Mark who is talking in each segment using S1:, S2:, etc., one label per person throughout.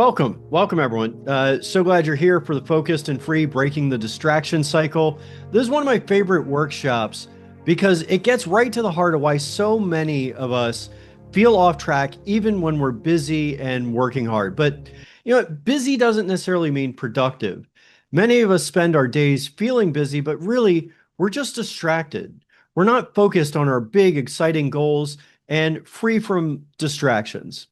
S1: Welcome everyone. So glad you're here for the Focused and Free Breaking the Distraction Cycle. This is one of my favorite workshops because it gets right to the heart of why so many of us feel off track even when we're busy and working hard. But busy doesn't necessarily mean productive. Many of us spend our days feeling busy, but really we're just distracted. We're not focused on our big, exciting goals and free from distractions.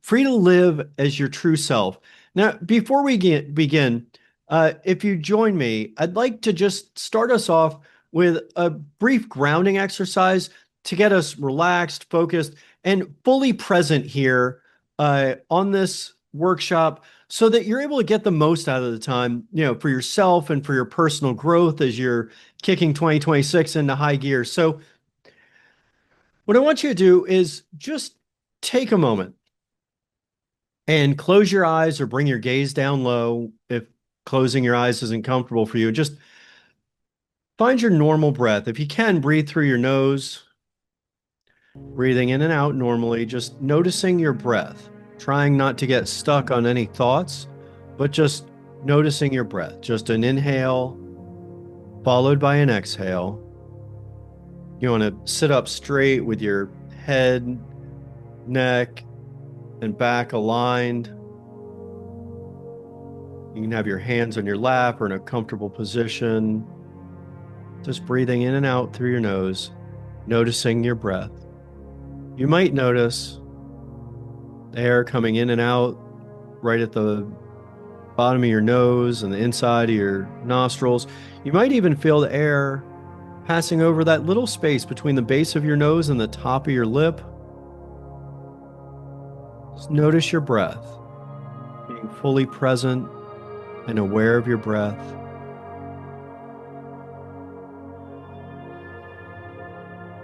S1: Free to live as your true self. Now, before we begin, if you join me, I'd like to just start us off with a brief grounding exercise to get us relaxed, focused, and fully present here on this workshop so that you're able to get the most out of the time, for yourself and for your personal growth as you're kicking 2026 into high gear. So, what I want you to do is just take a moment and close your eyes or bring your gaze down low if closing your eyes isn't comfortable for you. Just find your normal breath. If you can, breathe through your nose, breathing in and out normally, just noticing your breath, trying not to get stuck on any thoughts, but just noticing your breath. Just an inhale followed by an exhale. You want to sit up straight with your head, neck, and back aligned. You can have your hands on your lap or in a comfortable position. Just breathing in and out through your nose, noticing your breath. You might notice air coming in and out right at the bottom of your nose and the inside of your nostrils. You might even feel the air passing over that little space between the base of your nose and the top of your lip. Just notice your breath, being fully present and aware of your breath.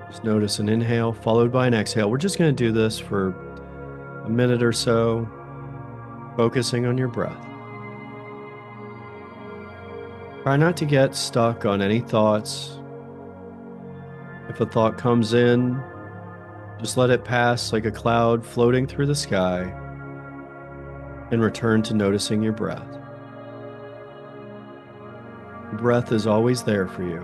S1: Just notice an inhale followed by an exhale. We're just going to do this for a minute or so, focusing on your breath. Try not to get stuck on any thoughts. If a thought comes in, just let it pass like a cloud floating through the sky and return to noticing your breath. Your breath is always there for you.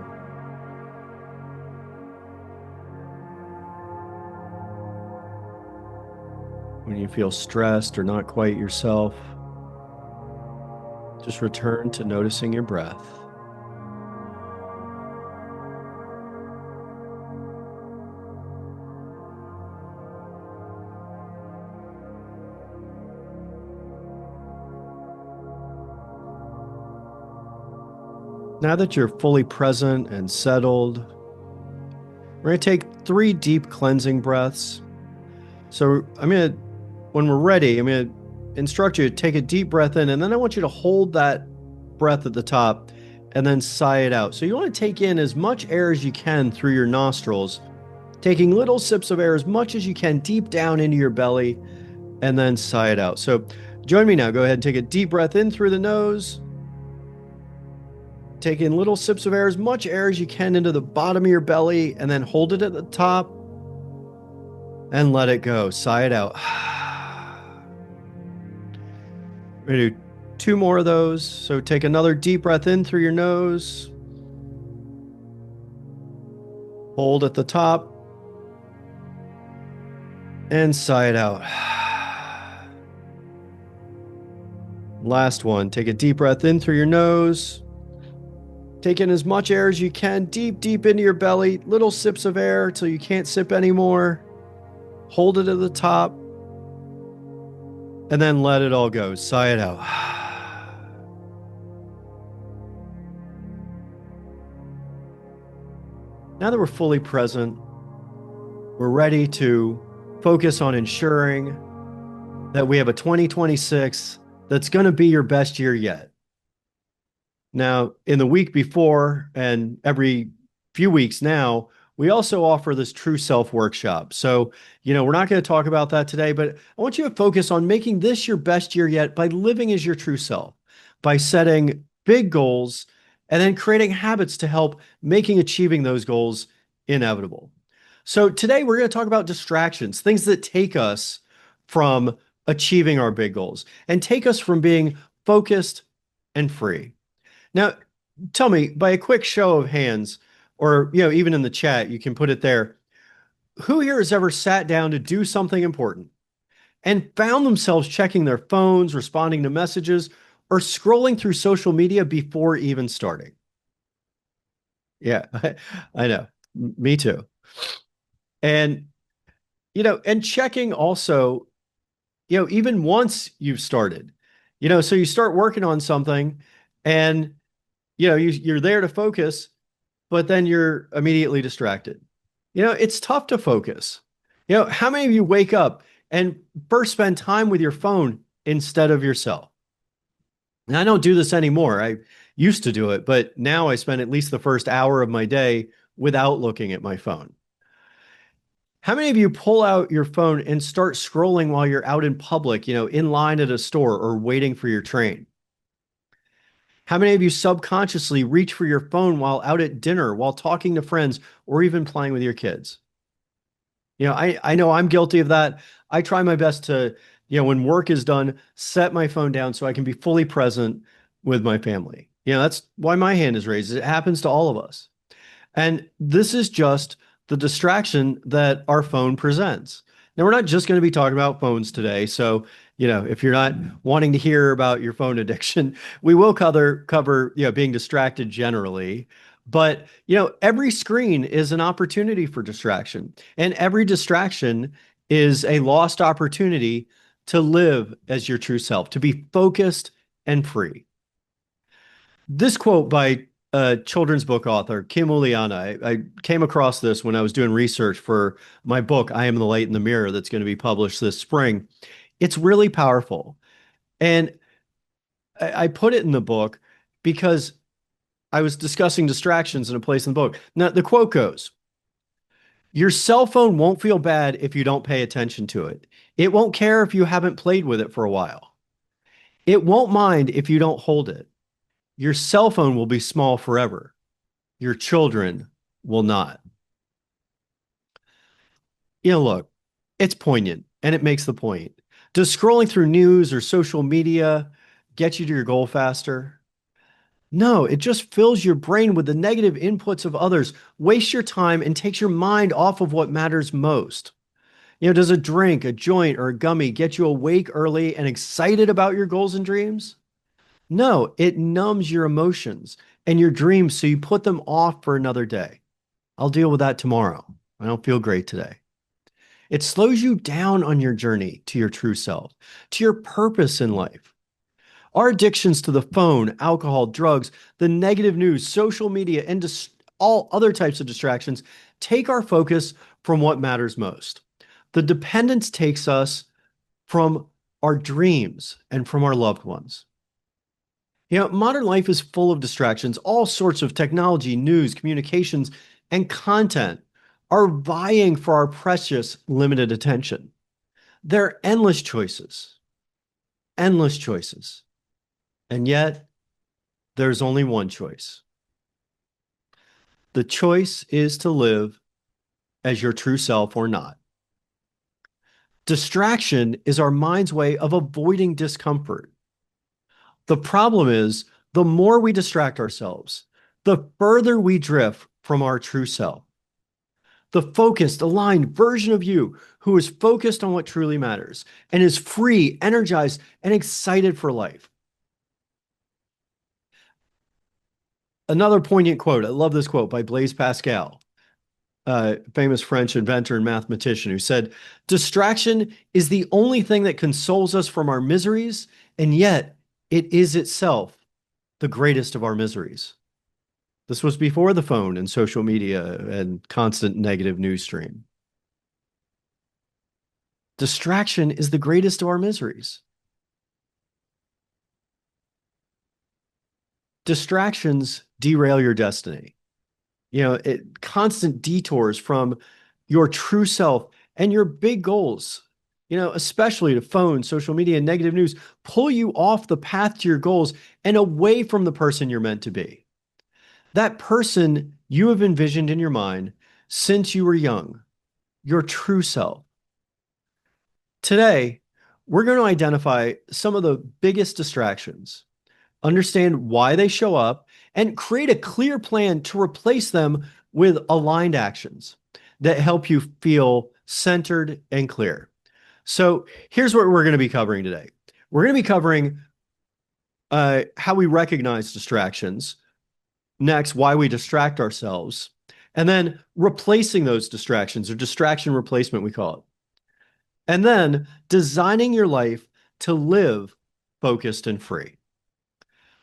S1: When you feel stressed or not quite yourself, just return to noticing your breath. Now that you're fully present and settled, we're going to take 3 deep cleansing breaths. So when we're ready, I'm going to instruct you to take a deep breath in, and then I want you to hold that breath at the top and then sigh it out. So you want to take in as much air as you can through your nostrils, taking little sips of air as much as you can deep down into your belly, and then sigh it out. So join me now. Go ahead and take a deep breath in through the nose. Take in little sips of air, as much air as you can into the bottom of your belly, and then hold it at the top and let it go. Sigh it out. We're going to do 2 more of those. So take another deep breath in through your nose. Hold at the top and sigh it out. Last one. Take a deep breath in through your nose. Take in as much air as you can, deep into your belly, little sips of air until you can't sip anymore. Hold it at the top, and then let it all go. Sigh it out. Now that we're fully present, we're ready to focus on ensuring that we have a 2026 that's going to be your best year yet. Now, in the week before and every few weeks now, we also offer this True Self workshop. So, we're not going to talk about that today, but I want you to focus on making this your best year yet by living as your true self, by setting big goals and then creating habits to help making achieving those goals inevitable. So today we're going to talk about distractions, things that take us from achieving our big goals and take us from being focused and free. Now, tell me, by a quick show of hands, or even in the chat, you can put it there. Who here has ever sat down to do something important and found themselves checking their phones, responding to messages, or scrolling through social media before even starting? Yeah, I know. Me too. And, and checking also, even once you've started, so you start working on something and, you're there to focus, but then you're immediately distracted. It's tough to focus. How many of you wake up and first spend time with your phone instead of yourself? And I don't do this anymore. I used to do it, but now I spend at least the first hour of my day without looking at my phone. How many of you pull out your phone and start scrolling while you're out in public, in line at a store or waiting for your train? How many of you subconsciously reach for your phone while out at dinner, while talking to friends, or even playing with your kids? I know I'm guilty of that. I try my best to, when work is done, set my phone down so I can be fully present with my family. That's why my hand is raised. It happens to all of us. And this is just the distraction that our phone presents. Now, we're not just going to be talking about phones today. So, if you're not wanting to hear about your phone addiction, we will cover, being distracted generally. But, every screen is an opportunity for distraction, and every distraction is a lost opportunity to live as your true self, to be focused and free. This quote by a children's book author, Kim Uliana, I came across this when I was doing research for my book, I Am the Light in the Mirror, that's going to be published this spring. It's really powerful. And I put it in the book because I was discussing distractions in a place in the book. Now, the quote goes, your cell phone won't feel bad if you don't pay attention to it. It won't care if you haven't played with it for a while. It won't mind if you don't hold it. Your cell phone will be small forever. Your children will not. Look, it's poignant and it makes the point. Does scrolling through news or social media get you to your goal faster? No, it just fills your brain with the negative inputs of others, wastes your time, and takes your mind off of what matters most. Does a drink, a joint, or a gummy get you awake early and excited about your goals and dreams? No, it numbs your emotions and your dreams so you put them off for another day. I'll deal with that tomorrow. I don't feel great today. It slows you down on your journey to your true self, to your purpose in life. Our addictions to the phone, alcohol, drugs, the negative news, social media, and all other types of distractions take our focus from what matters most. The dependence takes us from our dreams and from our loved ones. Modern life is full of distractions. All sorts of technology, news, communications, and content are vying for our precious, limited attention. There are endless choices, endless choices. And yet, there's only one choice. The choice is to live as your true self or not. Distraction is our mind's way of avoiding discomfort. The problem is, the more we distract ourselves, the further we drift from our true self. The focused, aligned version of you who is focused on what truly matters and is free, energized, and excited for life. Another poignant quote. I love this quote by Blaise Pascal, famous French inventor and mathematician, who said, distraction is the only thing that consoles us from our miseries, and yet it is itself the greatest of our miseries. This was before the phone and social media and constant negative news stream. Distraction is the greatest of our miseries. Distractions derail your destiny. Constant detours from your true self and your big goals, especially to phone, social media, and negative news, pull you off the path to your goals and away from the person you're meant to be. That person you have envisioned in your mind since you were young, your true self. Today, we're going to identify some of the biggest distractions, understand why they show up, and create a clear plan to replace them with aligned actions that help you feel centered and clear. So here's what we're going to be covering today. We're going to be covering how we recognize distractions, next, why we distract ourselves, and then replacing those distractions, or distraction replacement, we call it. And then designing your life to live focused and free.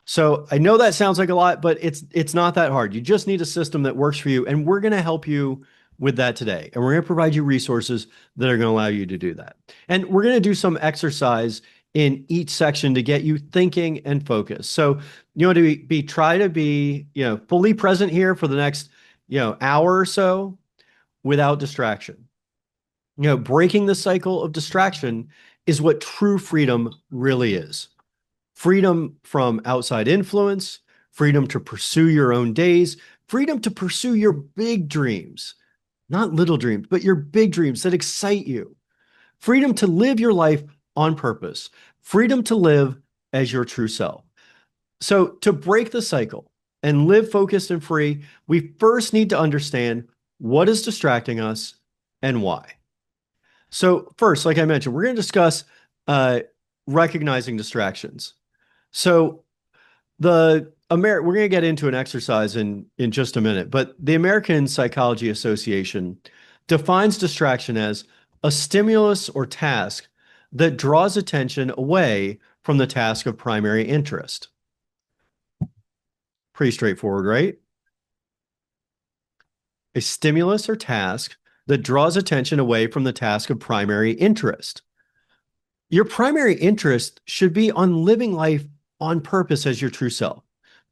S1: So I know that sounds like a lot, but it's not that hard. You just need a system that works for you, and we're going to help you with that today. And we're going to provide you resources that are going to allow you to do that. And we're going to do some exercise in each section to get you thinking and focused. So you want to try to be, fully present here for the next, hour or so without distraction. Breaking the cycle of distraction is what true freedom really is. Freedom from outside influence, freedom to pursue your own days, freedom to pursue your big dreams, not little dreams, but your big dreams that excite you. Freedom to live your life on purpose, freedom to live as your true self. So to break the cycle and live focused and free, we first need to understand what is distracting us and why. So first, like I mentioned, we're going to discuss recognizing distractions. So we're going to get into an exercise in just a minute, but the American Psychology Association defines distraction as a stimulus or task that draws attention away from the task of primary interest. Pretty straightforward, right? A stimulus or task that draws attention away from the task of primary interest. Your primary interest should be on living life on purpose as your true self,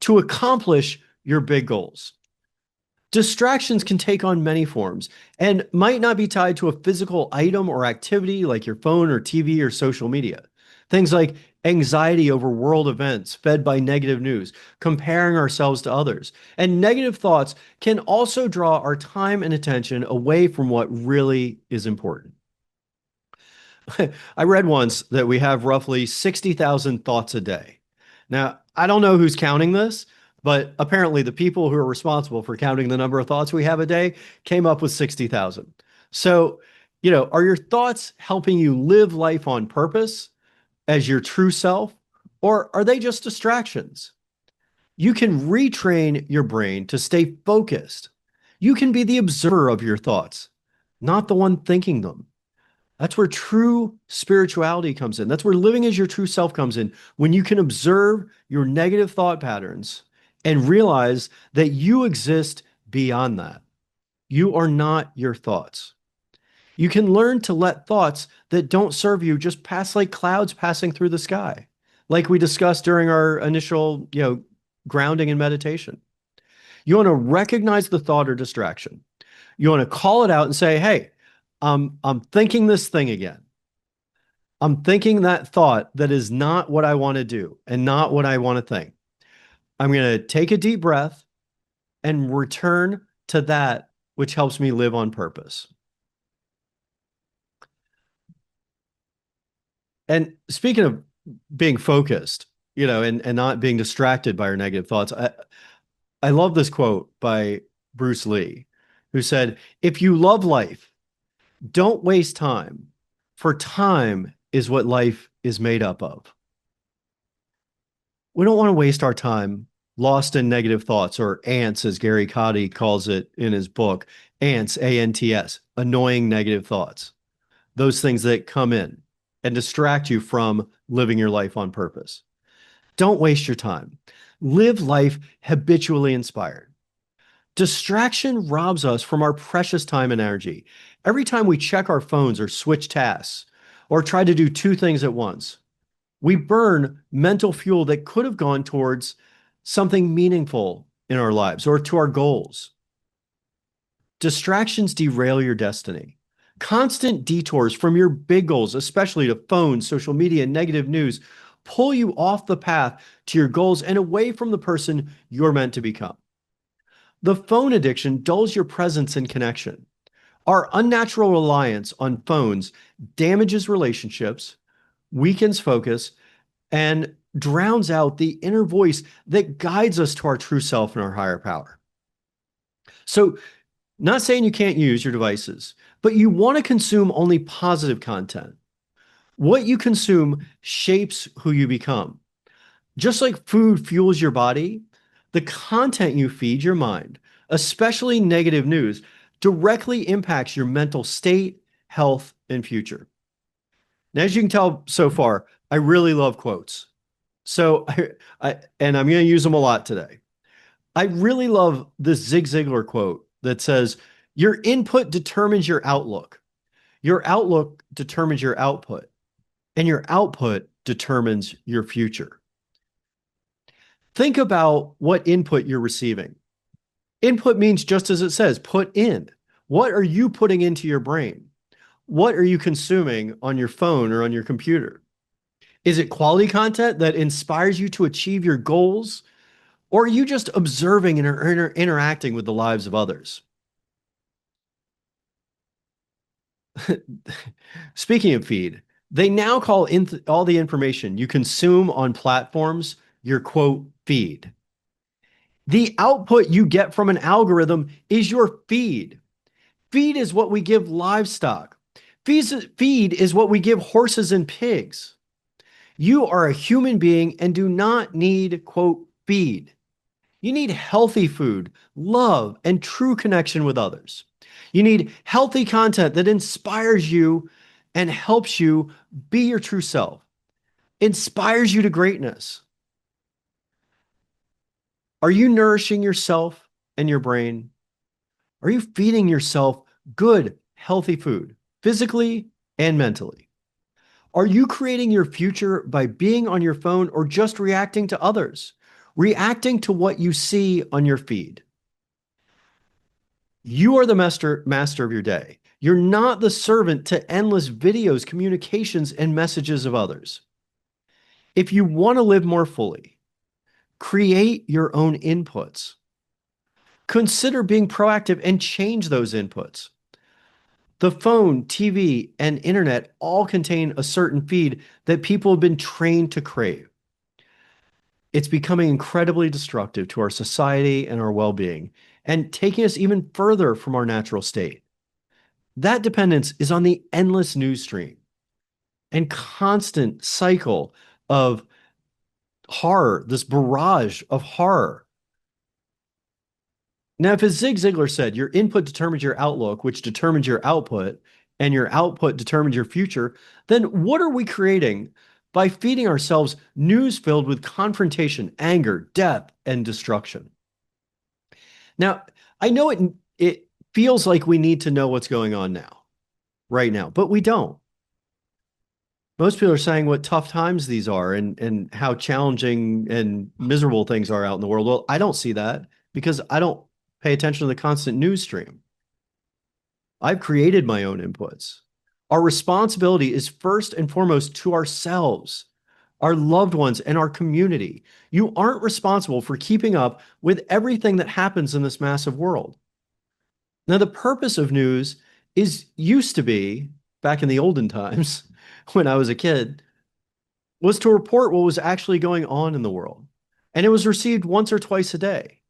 S1: to accomplish your big goals. Distractions can take on many forms and might not be tied to a physical item or activity like your phone or TV or social media. Things like anxiety over world events fed by negative news, comparing ourselves to others, and negative thoughts can also draw our time and attention away from what really is important. I read once that we have roughly 60,000 thoughts a day. Now, I don't know who's counting this, but apparently the people who are responsible for counting the number of thoughts we have a day came up with 60,000. So, are your thoughts helping you live life on purpose as your true self, or are they just distractions? You can retrain your brain to stay focused. You can be the observer of your thoughts, not the one thinking them. That's where true spirituality comes in. That's where living as your true self comes in. When you can observe your negative thought patterns and realize that you exist beyond that. You are not your thoughts. You can learn to let thoughts that don't serve you just pass like clouds passing through the sky, like we discussed during our initial, grounding and meditation. You want to recognize the thought or distraction. You want to call it out and say, hey, I'm thinking this thing again. I'm thinking that thought that is not what I want to do and not what I want to think. I'm going to take a deep breath and return to that which helps me live on purpose. And speaking of being focused, and not being distracted by our negative thoughts, I love this quote by Bruce Lee, who said, if you love life, don't waste time, for time is what life is made up of. We don't want to waste our time lost in negative thoughts, or ants, as Gary Coddy calls it in his book, ants, A-N-T-S, annoying negative thoughts. Those things that come in and distract you from living your life on purpose. Don't waste your time. Live life habitually inspired. Distraction robs us from our precious time and energy. Every time we check our phones or switch tasks or try to do two things at once, we burn mental fuel that could have gone towards something meaningful in our lives or to our goals. Distractions derail your destiny. Constant detours from your big goals, especially to phones, social media, and negative news, pull you off the path to your goals and away from the person you're meant to become. The phone addiction dulls your presence and connection. Our unnatural reliance on phones damages relationships, weakens focus, and drowns out the inner voice that guides us to our true self and our higher power. So, not saying you can't use your devices, but you want to consume only positive content. What you consume shapes who you become. Just like food fuels your body, the content you feed your mind, especially negative news, directly impacts your mental state, health, and future. Now, as you can tell so far, I really love quotes. So, and I'm going to use them a lot today. I really love this Zig Ziglar quote that says, "Your input determines your outlook. Your outlook determines your output, and your output determines your future." Think about what input you're receiving. Input means just as it says, put in. What are you putting into your brain? What are you consuming on your phone or on your computer? Is it quality content that inspires you to achieve your goals? Or are you just observing and interacting with the lives of others? Speaking of feed, they now call all the information you consume on platforms your quote feed. The output you get from an algorithm is your feed. Feed is what we give livestock. Feed is what we give horses and pigs. You are a human being and do not need, quote, feed. You need healthy food, love, and true connection with others. You need healthy content that inspires you and helps you be your true self, inspires you to greatness. Are you nourishing yourself and your brain? Are you feeding yourself good, healthy food, physically and mentally? Are you creating your future by being on your phone or just reacting to others? Reacting to what you see on your feed. You are the master of your day. You're not the servant to endless videos, communications, and messages of others. If you want to live more fully, create your own inputs. Consider being proactive and change those inputs. The phone, TV, and internet all contain a certain feed that people have been trained to crave. It's becoming incredibly destructive to our society and our well-being, and taking us even further from our natural state. That dependence is on the endless news stream and constant cycle of horror, this barrage of horror. Now, if as Zig Ziglar said, your input determines your outlook, which determines your output, and your output determines your future, then what are we creating by feeding ourselves news filled with confrontation, anger, death, and destruction? Now, I know it feels like we need to know what's going on now, right now, but we don't. Most people are saying what tough times these are and how challenging and miserable things are out in the world. Well, I don't see that because I don't pay attention to the constant news stream. I've created my own inputs. Our responsibility is first and foremost to ourselves, our loved ones, and our community. You aren't responsible for keeping up with everything that happens in this massive world. Now, the purpose of news used to be, back in the olden times, when I was a kid, was to report what was actually going on in the world. And it was received once or twice a day.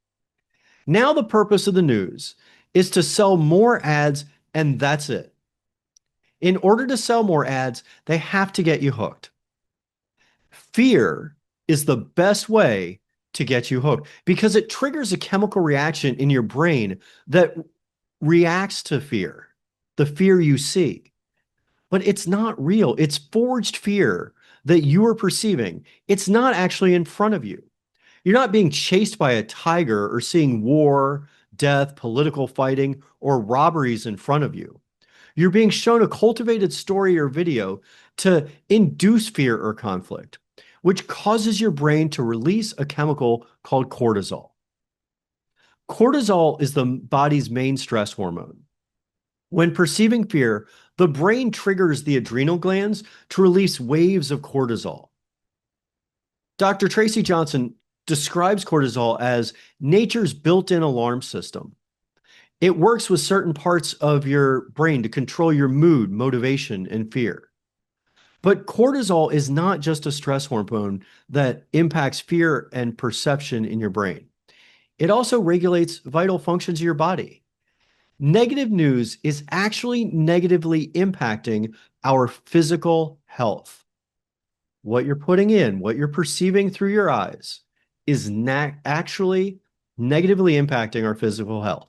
S1: Now the purpose of the news is to sell more ads, and that's it. In order to sell more ads, they have to get you hooked. Fear is the best way to get you hooked because it triggers a chemical reaction in your brain that reacts to fear, the fear you see. But it's not real. It's forged fear that you are perceiving. It's not actually in front of you. You're not being chased by a tiger or seeing war, death, political fighting, or robberies in front of you. You're being shown a cultivated story or video to induce fear or conflict, which causes your brain to release a chemical called cortisol. Cortisol is the body's main stress hormone. When perceiving fear, the brain triggers the adrenal glands to release waves of cortisol. Dr. Tracy Johnson describes cortisol as nature's built-in alarm system. It works with certain parts of your brain to control your mood, motivation, and fear. But cortisol is not just a stress hormone that impacts fear and perception in your brain. It also regulates vital functions of your body. Negative news is actually negatively impacting our physical health. What you're putting in, what you're perceiving through your eyes, is actually negatively impacting our physical health.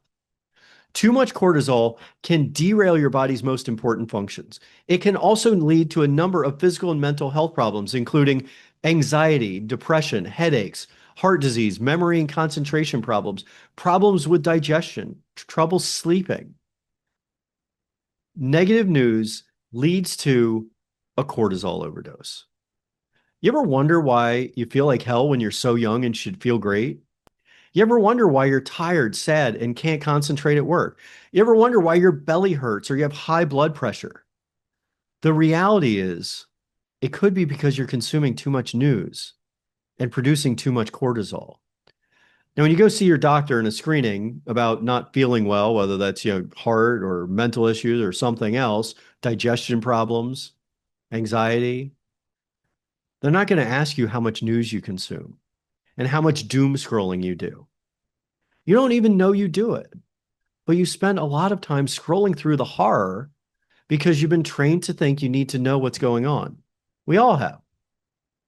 S1: Too much cortisol can derail your body's most important functions. It can also lead to a number of physical and mental health problems, including anxiety, depression, headaches, heart disease, memory and concentration problems, problems with digestion, trouble sleeping. Negative news leads to a cortisol overdose. You ever wonder why you feel like hell when you're so young and should feel great? You ever wonder why you're tired, sad, and can't concentrate at work? You ever wonder why your belly hurts or you have high blood pressure? The reality is, it could be because you're consuming too much news and producing too much cortisol. Now, when you go see your doctor in a screening about not feeling well, whether that's, heart or mental issues or something else, digestion problems, anxiety, they're not going to ask you how much news you consume and how much doom scrolling you do. You don't even know you do it, but you spend a lot of time scrolling through the horror because you've been trained to think you need to know what's going on. We all have.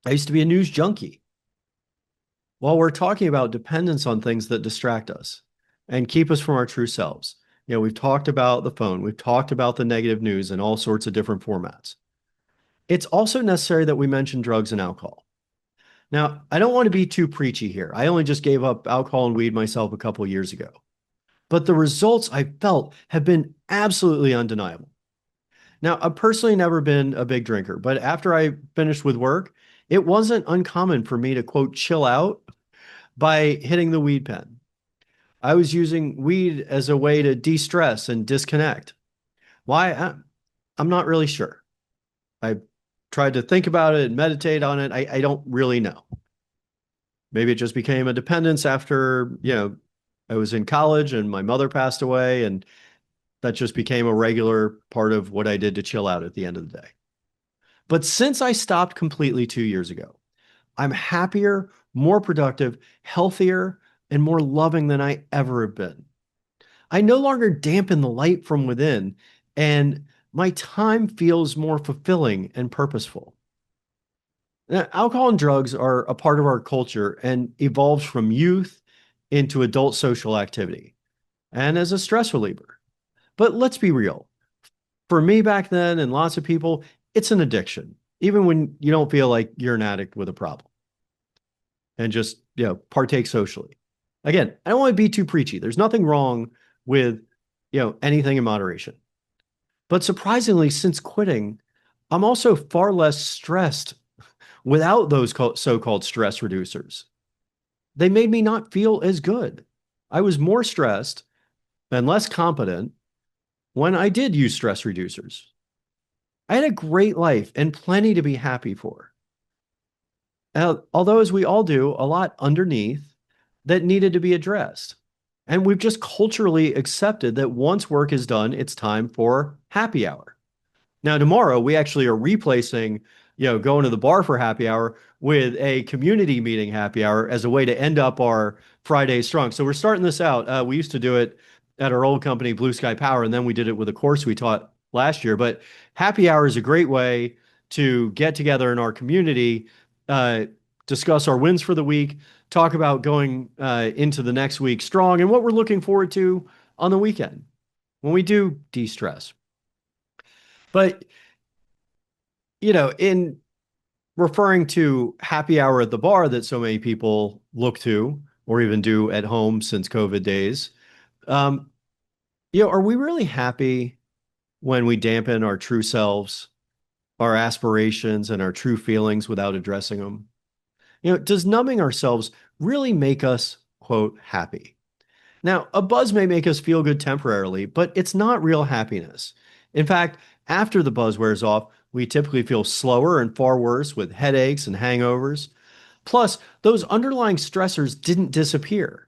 S1: I used to be a news junkie. While we're talking about dependence on things that distract us and keep us from our true selves, we've talked about the phone, we've talked about the negative news in all sorts of different formats. It's also necessary that we mention drugs and alcohol. Now, I don't want to be too preachy here. I only just gave up alcohol and weed myself a couple of years ago. But the results I felt have been absolutely undeniable. Now, I've personally never been a big drinker, but after I finished with work, it wasn't uncommon for me to, quote, chill out by hitting the weed pen. I was using weed as a way to de-stress and disconnect. Why? I'm not really sure. I tried to think about it and meditate on it. I don't really know. Maybe it just became a dependence after, I was in college and my mother passed away, and that just became a regular part of what I did to chill out at the end of the day. But since I stopped completely 2 years ago, I'm happier, more productive, healthier, and more loving than I ever have been. I no longer dampen the light from within, and my time feels more fulfilling and purposeful. Now, alcohol and drugs are a part of our culture and evolves from youth into adult social activity and as a stress reliever. But let's be real. For me back then and lots of people, it's an addiction, even when you don't feel like you're an addict with a problem, and just, partake socially. Again, I don't want to be too preachy. There's nothing wrong with, anything in moderation. But surprisingly, since quitting, I'm also far less stressed without those so-called stress reducers. They made me not feel as good. I was more stressed and less competent when I did use stress reducers. I had a great life and plenty to be happy for. Although, as we all do, a lot underneath that needed to be addressed. And we've just culturally accepted that once work is done, it's time for happy hour. Now, tomorrow, we actually are replacing, going to the bar for happy hour with a community meeting happy hour as a way to end up our Friday strong. So we're starting this out. We used to do it at our old company, Blue Sky Power, and then we did it with a course we taught last year. But happy hour is a great way to get together in our community, discuss our wins for the week, talk about going into the next week strong and what we're looking forward to on the weekend when we do de-stress. But, in referring to happy hour at the bar that so many people look to or even do at home since COVID days, are we really happy when we dampen our true selves, our aspirations, and our true feelings without addressing them? Does numbing ourselves really make us, quote, happy? Now, a buzz may make us feel good temporarily, but it's not real happiness. In fact, after the buzz wears off, we typically feel slower and far worse with headaches and hangovers. Plus, those underlying stressors didn't disappear.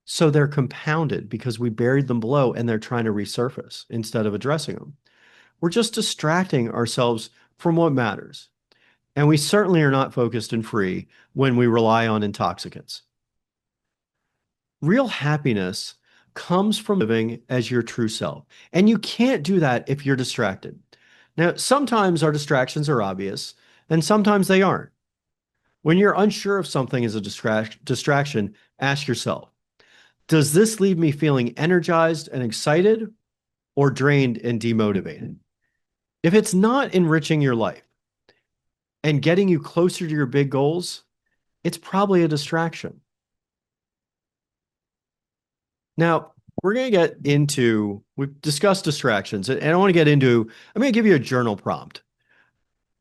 S1: So they're compounded because we buried them below and they're trying to resurface instead of addressing them. We're just distracting ourselves from what matters. And we certainly are not focused and free when we rely on intoxicants. Real happiness comes from living as your true self. And you can't do that if you're distracted. Now, sometimes our distractions are obvious, and sometimes they aren't. When you're unsure if something is a distraction, ask yourself, does this leave me feeling energized and excited or drained and demotivated? If it's not enriching your life and getting you closer to your big goals, it's probably a distraction. Now, we're going to get into, we've discussed distractions, and I want to get into, I'm going to give you a journal prompt.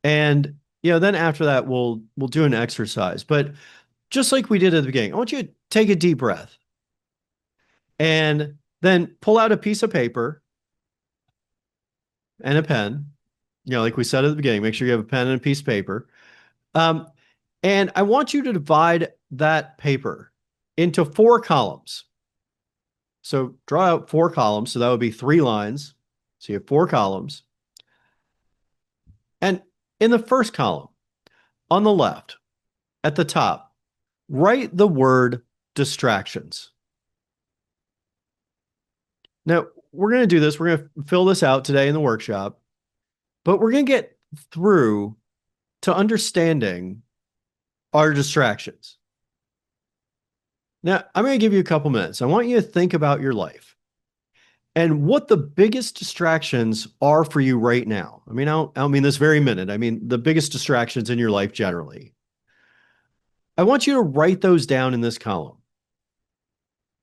S1: And, then after that, we'll do an exercise. But just like we did at the beginning, I want you to take a deep breath and then pull out a piece of paper and a pen. Like we said at the beginning, make sure you have a pen and a piece of paper. And I want you to divide that paper into 4 columns. So draw out 4 columns. So that would be 3 lines. So you have 4 columns. And in the first column, on the left, at the top, write the word distractions. Now, we're going to do this. We're going to fill this out today in the workshop, but we're going to get through to understanding our distractions. Now, I'm going to give you a couple minutes. I want you to think about your life and what the biggest distractions are for you right now. I don't mean this very minute. I mean the biggest distractions in your life generally. I want you to write those down in this column.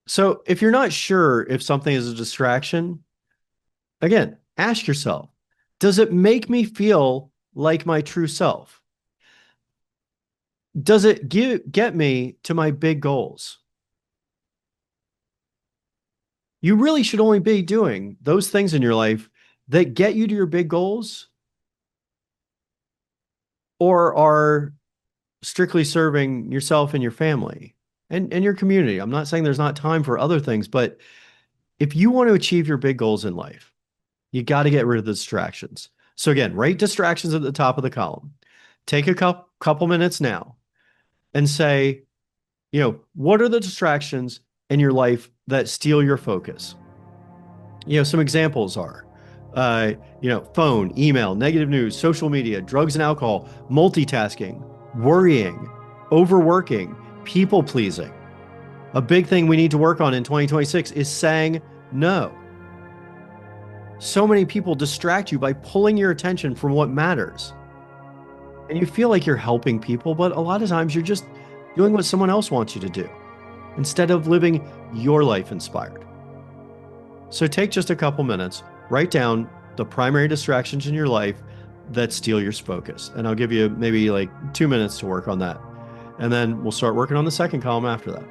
S1: So if you're not sure if something is a distraction, again, ask yourself, does it make me feel like my true self? Does it get me to my big goals? You really should only be doing those things in your life that get you to your big goals or are strictly serving yourself and your family and your community. I'm not saying there's not time for other things, but if you want to achieve your big goals in life, you got to get rid of the distractions. So again, write distractions at the top of the column. Take a couple minutes now and say, what are the distractions in your life that steal your focus? Some examples are, phone, email, negative news, social media, drugs and alcohol, multitasking, worrying, overworking, people pleasing. A big thing we need to work on in 2026 is saying no. So many people distract you by pulling your attention from what matters. And you feel like you're helping people, but a lot of times you're just doing what someone else wants you to do instead of living your life inspired. So take just a couple minutes, write down the primary distractions in your life that steal your focus. And I'll give you maybe like 2 minutes to work on that. And then we'll start working on the second column after that.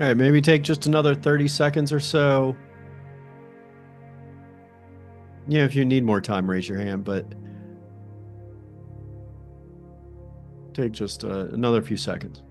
S1: All right, maybe take just another 30 seconds or so Yeah, if you need more time, raise your hand, but take just another few seconds.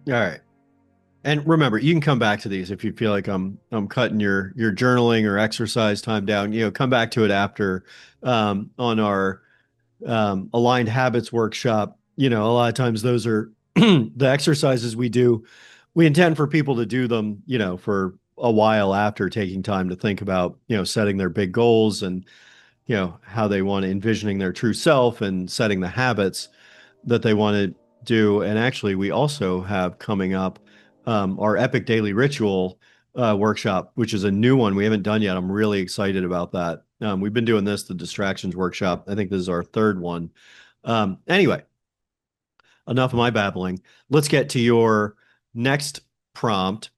S1: All right. And remember, you can come back to these if you feel like I'm cutting your journaling or exercise time down. Come back to it after on our aligned habits workshop. A lot of times those are the exercises we do. We intend for people to do them, for a while after taking time to think about, setting their big goals and, how they want to envisioning their true self and setting the habits that they want to do. And actually, we also have coming up our Epic Daily Ritual workshop, which is a new one we haven't done yet. I'm really excited about that. We've been doing this, the distractions workshop. I think this is our third one. Anyway, enough of my babbling. Let's get to your next prompt,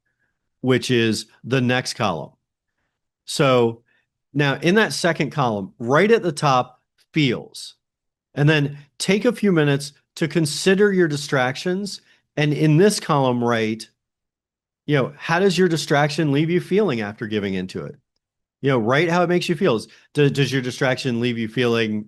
S1: which is the next column. So now in that second column, right at the top, feels. And then take a few minutes to consider your distractions. And in this column, write, how does your distraction leave you feeling after giving into it? Write how it makes you feel. Does your distraction leave you feeling,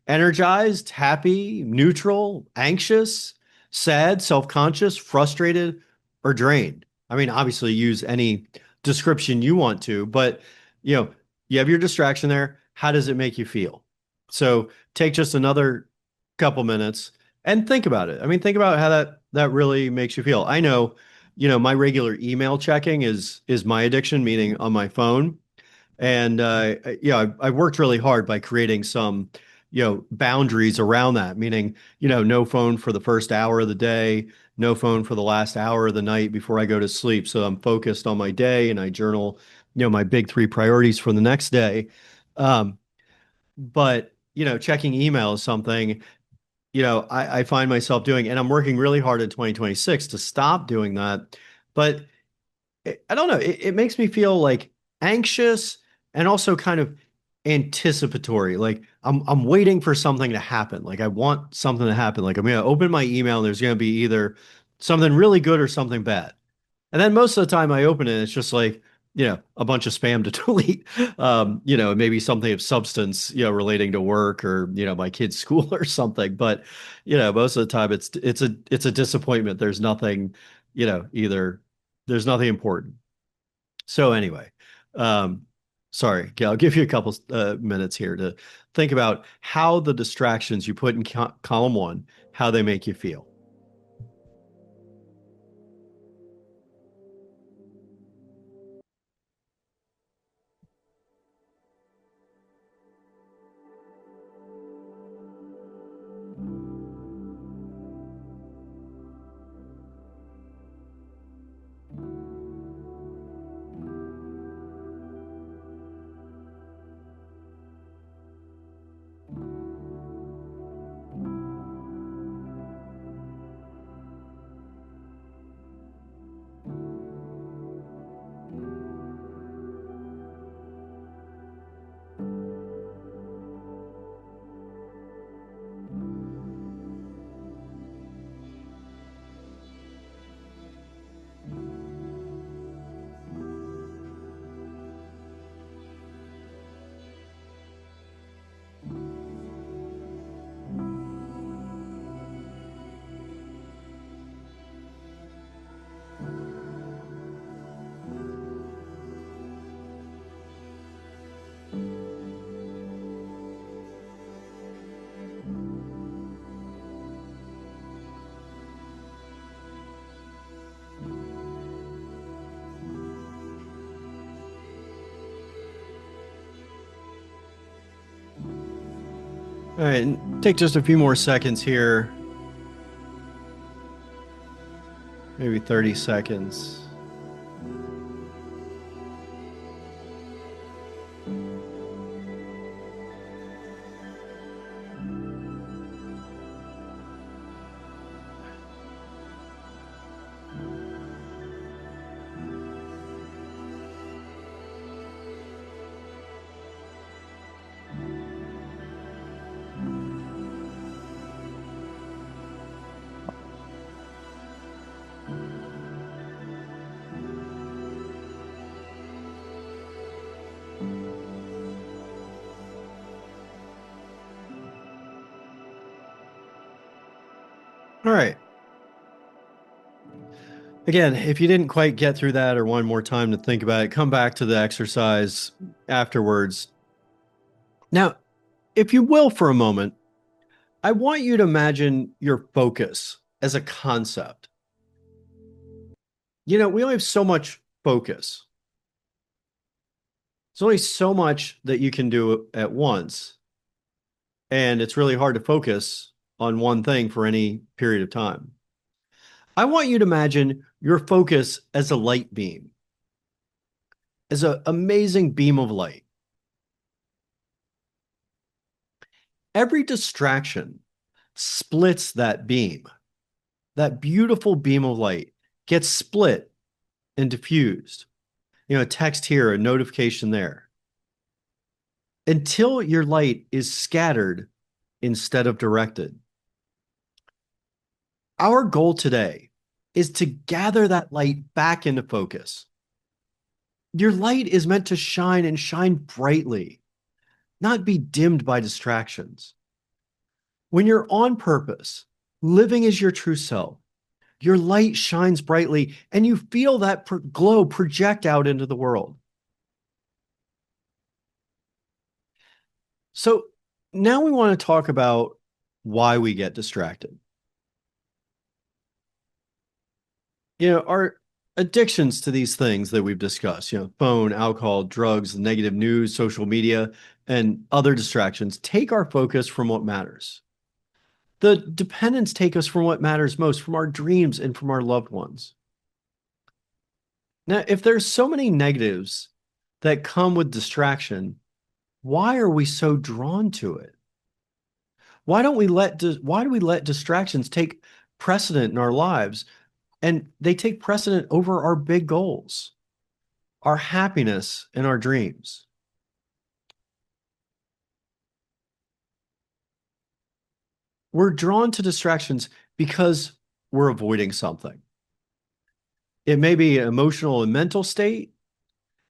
S1: energized, happy, neutral, anxious, sad, self-conscious, frustrated, or drained? I mean, obviously use any description you want to, but you know, you have your distraction there. How does it make you feel? So take just another couple minutes and think about it. I mean, think about how that really makes you feel. I know, my regular email checking is my addiction, meaning on my phone. And I worked really hard by creating some, boundaries around that, meaning, no phone for the first hour of the day, no phone for the last hour of the night before I go to sleep. So I'm focused on my day and I journal, my big three priorities for the next day. Um, but, checking email is something, I find myself doing, and I'm working really hard in 2026 to stop doing that. But I don't know. It makes me feel like anxious and also kind of anticipatory. Like I'm waiting for something to happen. Like I want something to happen. Like I'm gonna open my email and there's gonna be either something really good or something bad. And then most of the time I open it, it's just like, a bunch of spam to delete. Maybe something of substance, relating to work or, my kid's school or something. But, most of the time it's a disappointment. There's nothing, either there's nothing important. So anyway, um, sorry, okay, I'll give you a couple minutes here to think about how the distractions you put in column one, how they make you feel. All right, and take just a few more seconds here, maybe 30 seconds. All right. Again, if you didn't quite get through that or want more time to think about it, come back to the exercise afterwards. Now, if you will, for a moment, I want you to imagine your focus as a concept. We only have so much focus. There's only so much that you can do at once. And it's really hard to focus on one thing for any period of time. I want you to imagine your focus as a light beam, as an amazing beam of light. Every distraction splits that beam. That beautiful beam of light gets split and diffused. A text here, a notification there, until your light is scattered instead of directed. Our goal today is to gather that light back into focus. Your light is meant to shine and shine brightly, not be dimmed by distractions. When you're on purpose, living as your true self, your light shines brightly and you feel that glow project out into the world. So now we want to talk about why we get distracted. Our addictions to these things that we've discussed, phone, alcohol, drugs, negative news, social media, and other distractions take our focus from what matters. The dependents take us from what matters most, from our dreams and from our loved ones. Now, if there's so many negatives that come with distraction, why are we so drawn to it? Why do we let distractions take precedent in our lives? And they take precedent over our big goals, our happiness, and our dreams. We're drawn to distractions because we're avoiding something. It may be an emotional and mental state.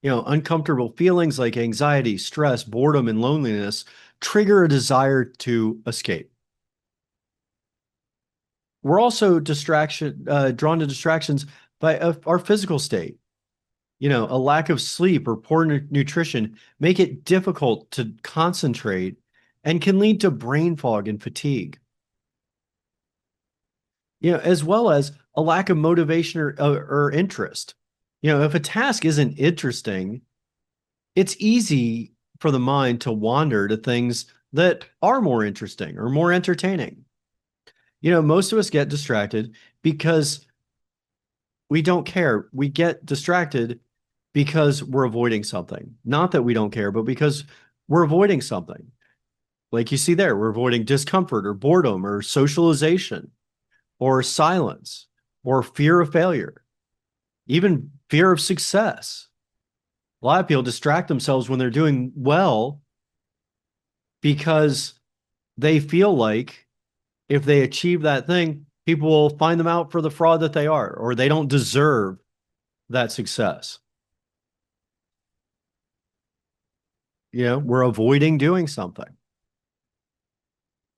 S1: Uncomfortable feelings like anxiety, stress, boredom, and loneliness trigger a desire to escape. We're also drawn to distractions by our physical state. A lack of sleep or poor nutrition make it difficult to concentrate and can lead to brain fog and fatigue. As well as a lack of motivation or interest. If a task isn't interesting, it's easy for the mind to wander to things that are more interesting or more entertaining. Most of us get distracted because we don't care. We get distracted because we're avoiding something. Not that we don't care, but because we're avoiding something. Like you see there, we're avoiding discomfort or boredom or socialization or silence or fear of failure, even fear of success. A lot of people distract themselves when they're doing well because they feel like if they achieve that thing, people will find them out for the fraud that they are, or they don't deserve that success. We're avoiding doing something.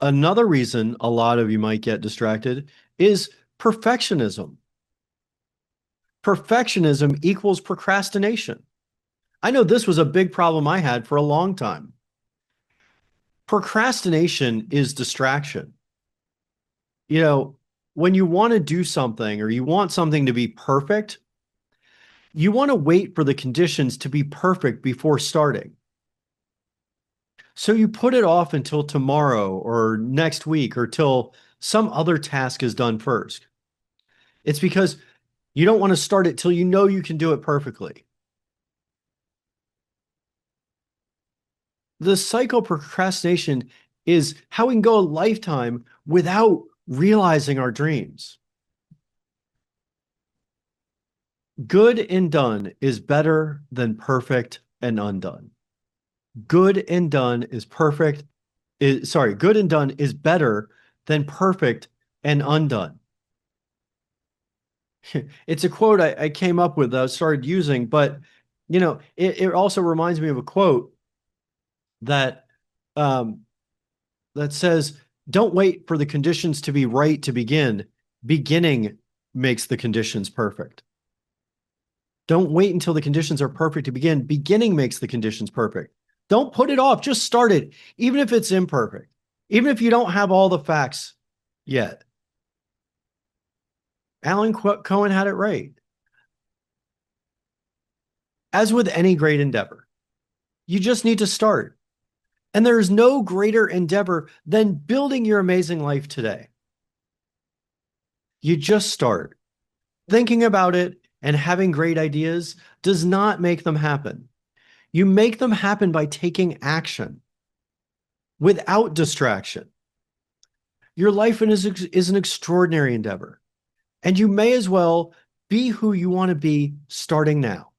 S1: Another reason a lot of you might get distracted is perfectionism. Perfectionism equals procrastination. I know this was a big problem I had for a long time. Procrastination is distraction. When you want to do something or you want something to be perfect, you want to wait for the conditions to be perfect before starting. So you put it off until tomorrow or next week or till some other task is done first. It's because you don't want to start it till you know you can do it perfectly. The cycle procrastination is how we can go a lifetime without realizing our dreams. Good and done is better than perfect and undone. Good and done is perfect. Good and done is better than perfect and undone. It's a quote I came up with, I started using, but it also reminds me of a quote that that says Don't wait for the conditions to be right to begin. Beginning makes the conditions perfect. Don't wait until the conditions are perfect to begin. Beginning makes the conditions perfect. Don't put it off. Just start it, even if it's imperfect, even if you don't have all the facts yet. Alan Cohen had it right. As with any great endeavor, you just need to start. And there is no greater endeavor than building your amazing life today. You just start. Thinking about it and having great ideas does not make them happen. You make them happen by taking action without distraction. Your life is an extraordinary endeavor, and you may as well be who you want to be starting now.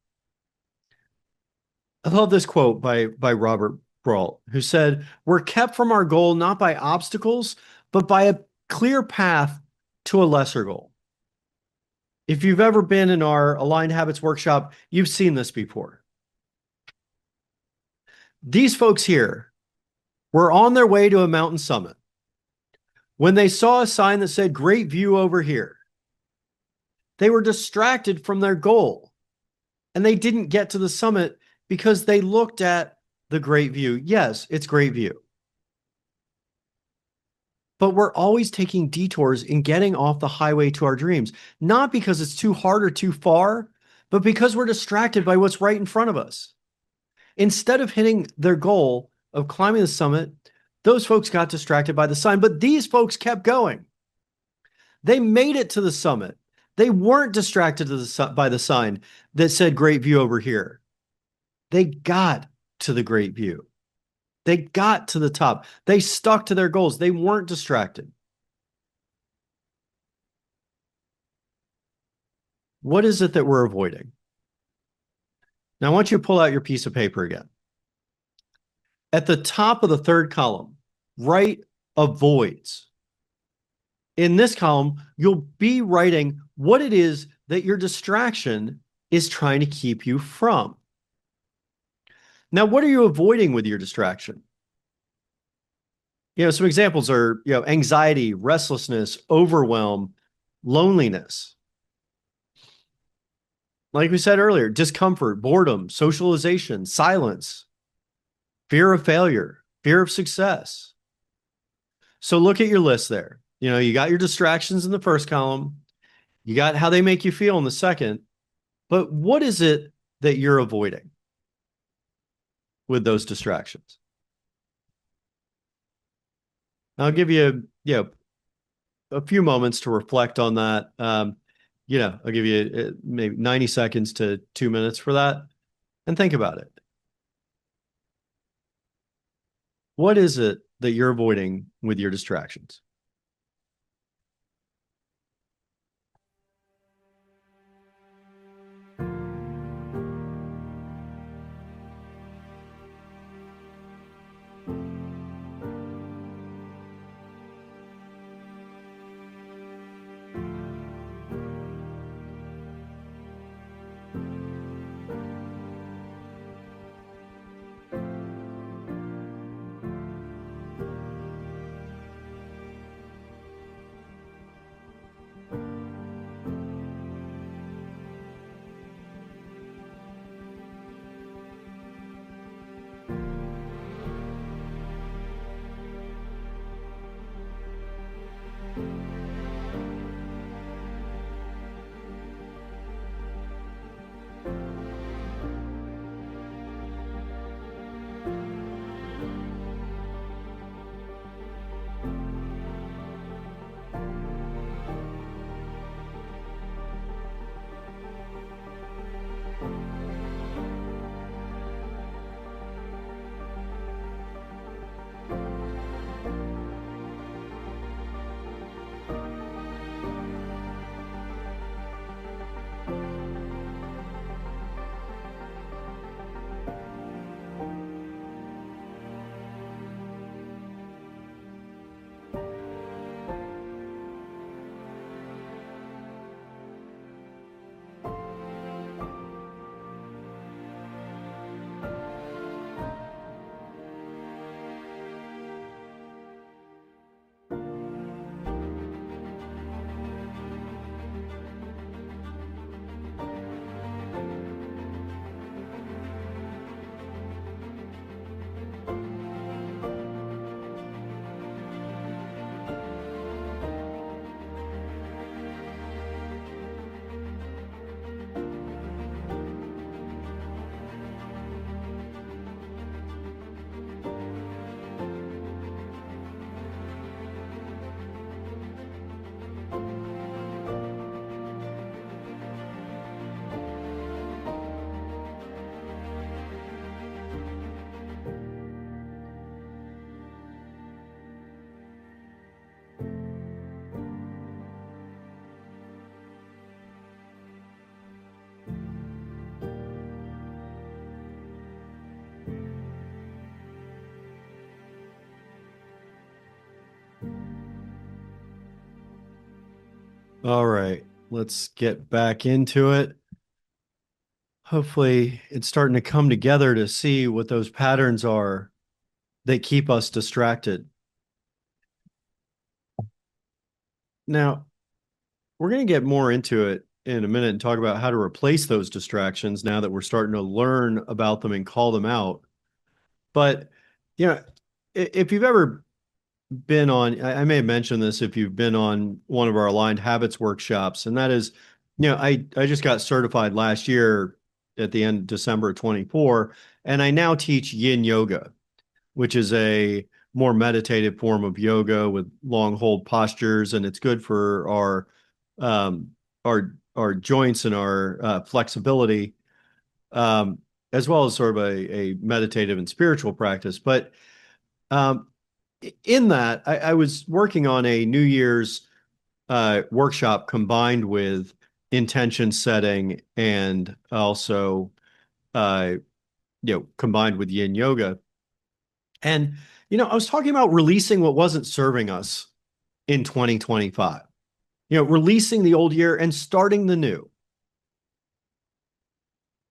S1: I love this quote by Robert Brault, who said, "We're kept from our goal not by obstacles, but by a clear path to a lesser goal." If you've ever been in our Aligned Habits workshop, you've seen this before. These folks here were on their way to a mountain summit when they saw a sign that said, "Great view over here." They were distracted from their goal, and they didn't get to the summit because they looked at the great view. Yes, it's great view. But we're always taking detours in getting off the highway to our dreams, not because it's too hard or too far, but because we're distracted by what's right in front of us. Instead of hitting their goal of climbing the summit, those folks got distracted by the sign, but these folks kept going. They made it to the summit. They weren't distracted by the sign that said "Great view over here." They got to the great view. They got to the top. They stuck to their goals. They weren't distracted. What is it that we're avoiding? Now, I want you to pull out your piece of paper again. At the top of the third column, write avoids. In this column, you'll be writing what it is that your distraction is trying to keep you from. Now, what are you avoiding with your distraction? Some examples are, anxiety, restlessness, overwhelm, loneliness. Like we said earlier, discomfort, boredom, socialization, silence, fear of failure, fear of success. So look at your list there. You got your distractions in the first column. You got how they make you feel in the second. But what is it that you're avoiding with those distractions? I'll give you, a few moments to reflect on that. I'll give you maybe 90 seconds to 2 minutes for that, and think about it. What is it that you're avoiding with your distractions? All right, let's get back into it. Hopefully, it's starting to come together to see what those patterns are that keep us distracted. Now, we're going to get more into it in a minute and talk about how to replace those distractions now that we're starting to learn about them and call them out. But, you know, if you've ever been on, I may have mentioned this if you've been on one of our aligned habits workshops, and that is, I just got certified last year at the end of December of 24, and I now teach yin yoga, which is a more meditative form of yoga with long hold postures, and it's good for um, our joints and our flexibility, um, as well as sort of a meditative and spiritual practice. But um, in that, I was working on a New Year's workshop combined with intention setting and also, uh, combined with yin yoga. And, I was talking about releasing what wasn't serving us in 2025, releasing the old year and starting the new.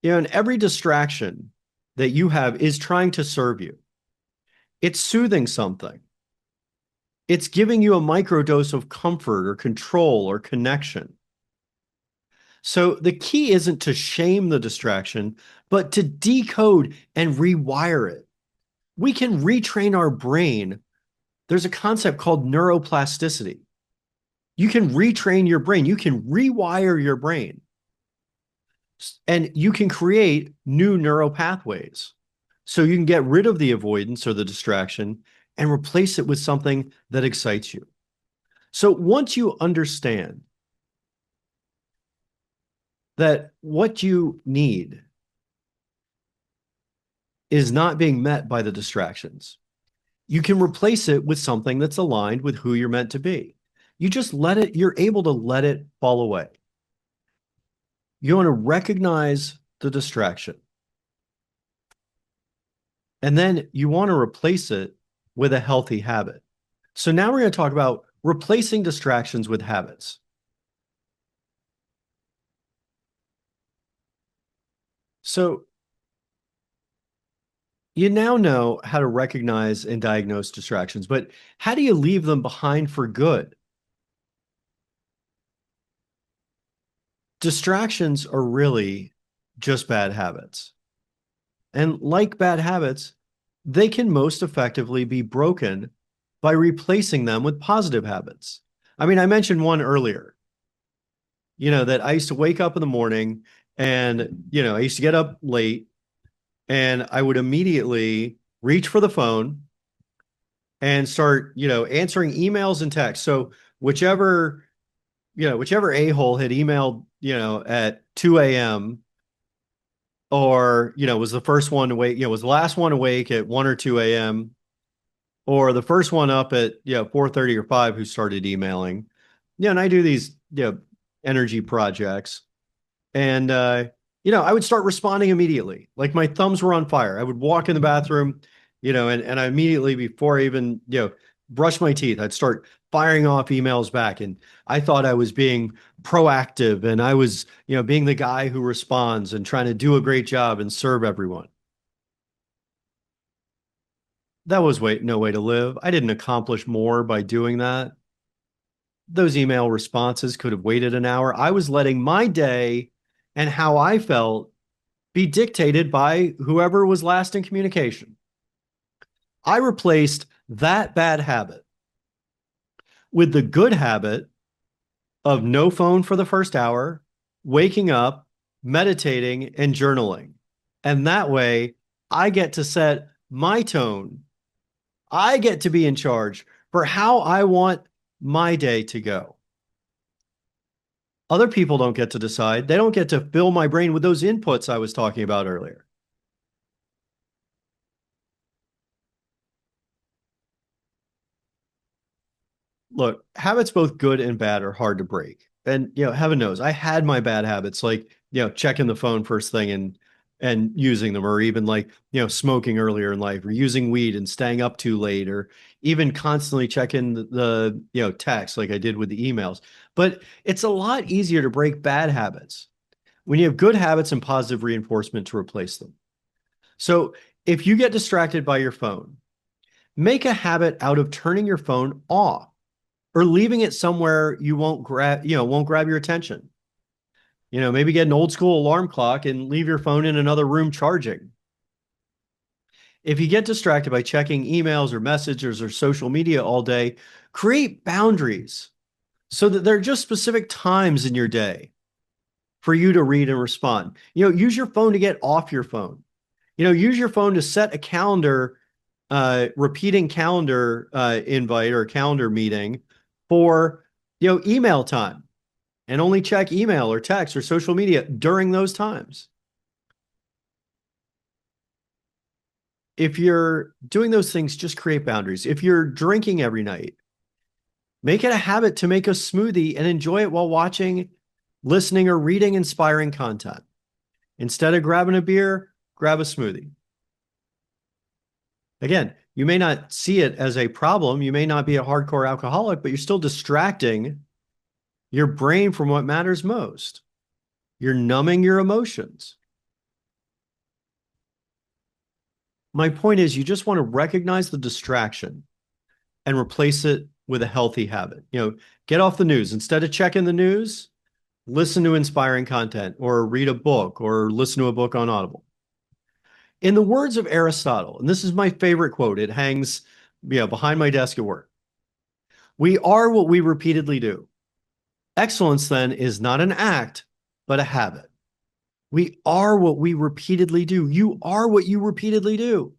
S1: And every distraction that you have is trying to serve you. It's soothing something. It's giving you a microdose of comfort or control or connection. So the key isn't to shame the distraction, but to decode and rewire it. We can retrain our brain. There's a concept called neuroplasticity. You can retrain your brain, you can rewire your brain, and you can create new neural pathways. So you can get rid of the avoidance or the distraction and replace it with something that excites you. So once you understand that what you need is not being met by the distractions, you can replace it with something that's aligned with who you're meant to be. You just let it, you're able to let it fall away. You want to recognize the distraction. And then you want to replace it with a healthy habit. So now we're going to talk about replacing distractions with habits. So you now know how to recognize and diagnose distractions, but how do you leave them behind for good? Distractions are really just bad habits. And like bad habits, they can most effectively be broken by replacing them with positive habits. I mean, I mentioned one earlier, that I used to wake up in the morning and, I used to get up late and I would immediately reach for the phone and start, answering emails and texts. So whichever a-hole had emailed, at 2 a.m. or, was the first one awake, was the last one awake at 1 or 2 a.m. or the first one up at, 4:30 or 5 who started emailing. And I do these, energy projects. And, I would start responding immediately. Like my thumbs were on fire. I would walk in the bathroom, and I immediately, before I even, brush my teeth, I'd start firing off emails back. And I thought I was being proactive and I was, being the guy who responds and trying to do a great job and serve everyone. That was no way to live. I didn't accomplish more by doing that. Those email responses could have waited an hour. I was letting my day and how I felt be dictated by whoever was last in communication. I replaced that bad habit with the good habit of no phone for the first hour, waking up, meditating, and journaling. And that way, I get to set my tone. I get to be in charge for how I want my day to go. Other people don't get to decide. They don't get to fill my brain with those inputs I was talking about earlier. Look, habits both good and bad are hard to break. And, heaven knows, I had my bad habits, like, checking the phone first thing and and using them, or even like, smoking earlier in life, or using weed and staying up too late, or even constantly checking the text like I did with the emails. But it's a lot easier to break bad habits when you have good habits and positive reinforcement to replace them. So if you get distracted by your phone, make a habit out of turning your phone off or leaving it somewhere you won't grab your attention. Maybe get an old school alarm clock and leave your phone in another room charging. If you get distracted by checking emails or messages or social media all day, create boundaries so that there are just specific times in your day for you to read and respond. Use your phone to get off your phone. Use your phone to set a calendar, repeating calendar invite or calendar meeting for, email time, and only check email or text or social media during those times. If you're doing those things, just create boundaries. If you're drinking every night, make it a habit to make a smoothie and enjoy it while watching, listening, or reading inspiring content. Instead of grabbing a beer, grab a smoothie. Again, you may not see it as a problem. You may not be a hardcore alcoholic, but you're still distracting your brain from what matters most. You're numbing your emotions. My point is, you just want to recognize the distraction and replace it with a healthy habit. Get off the news. Instead of checking the news, listen to inspiring content or read a book or listen to a book on Audible. In the words of Aristotle, and this is my favorite quote, it hangs behind my desk at work. We are what we repeatedly do. Excellence, then, is not an act, but a habit. We are what we repeatedly do. You are what you repeatedly do.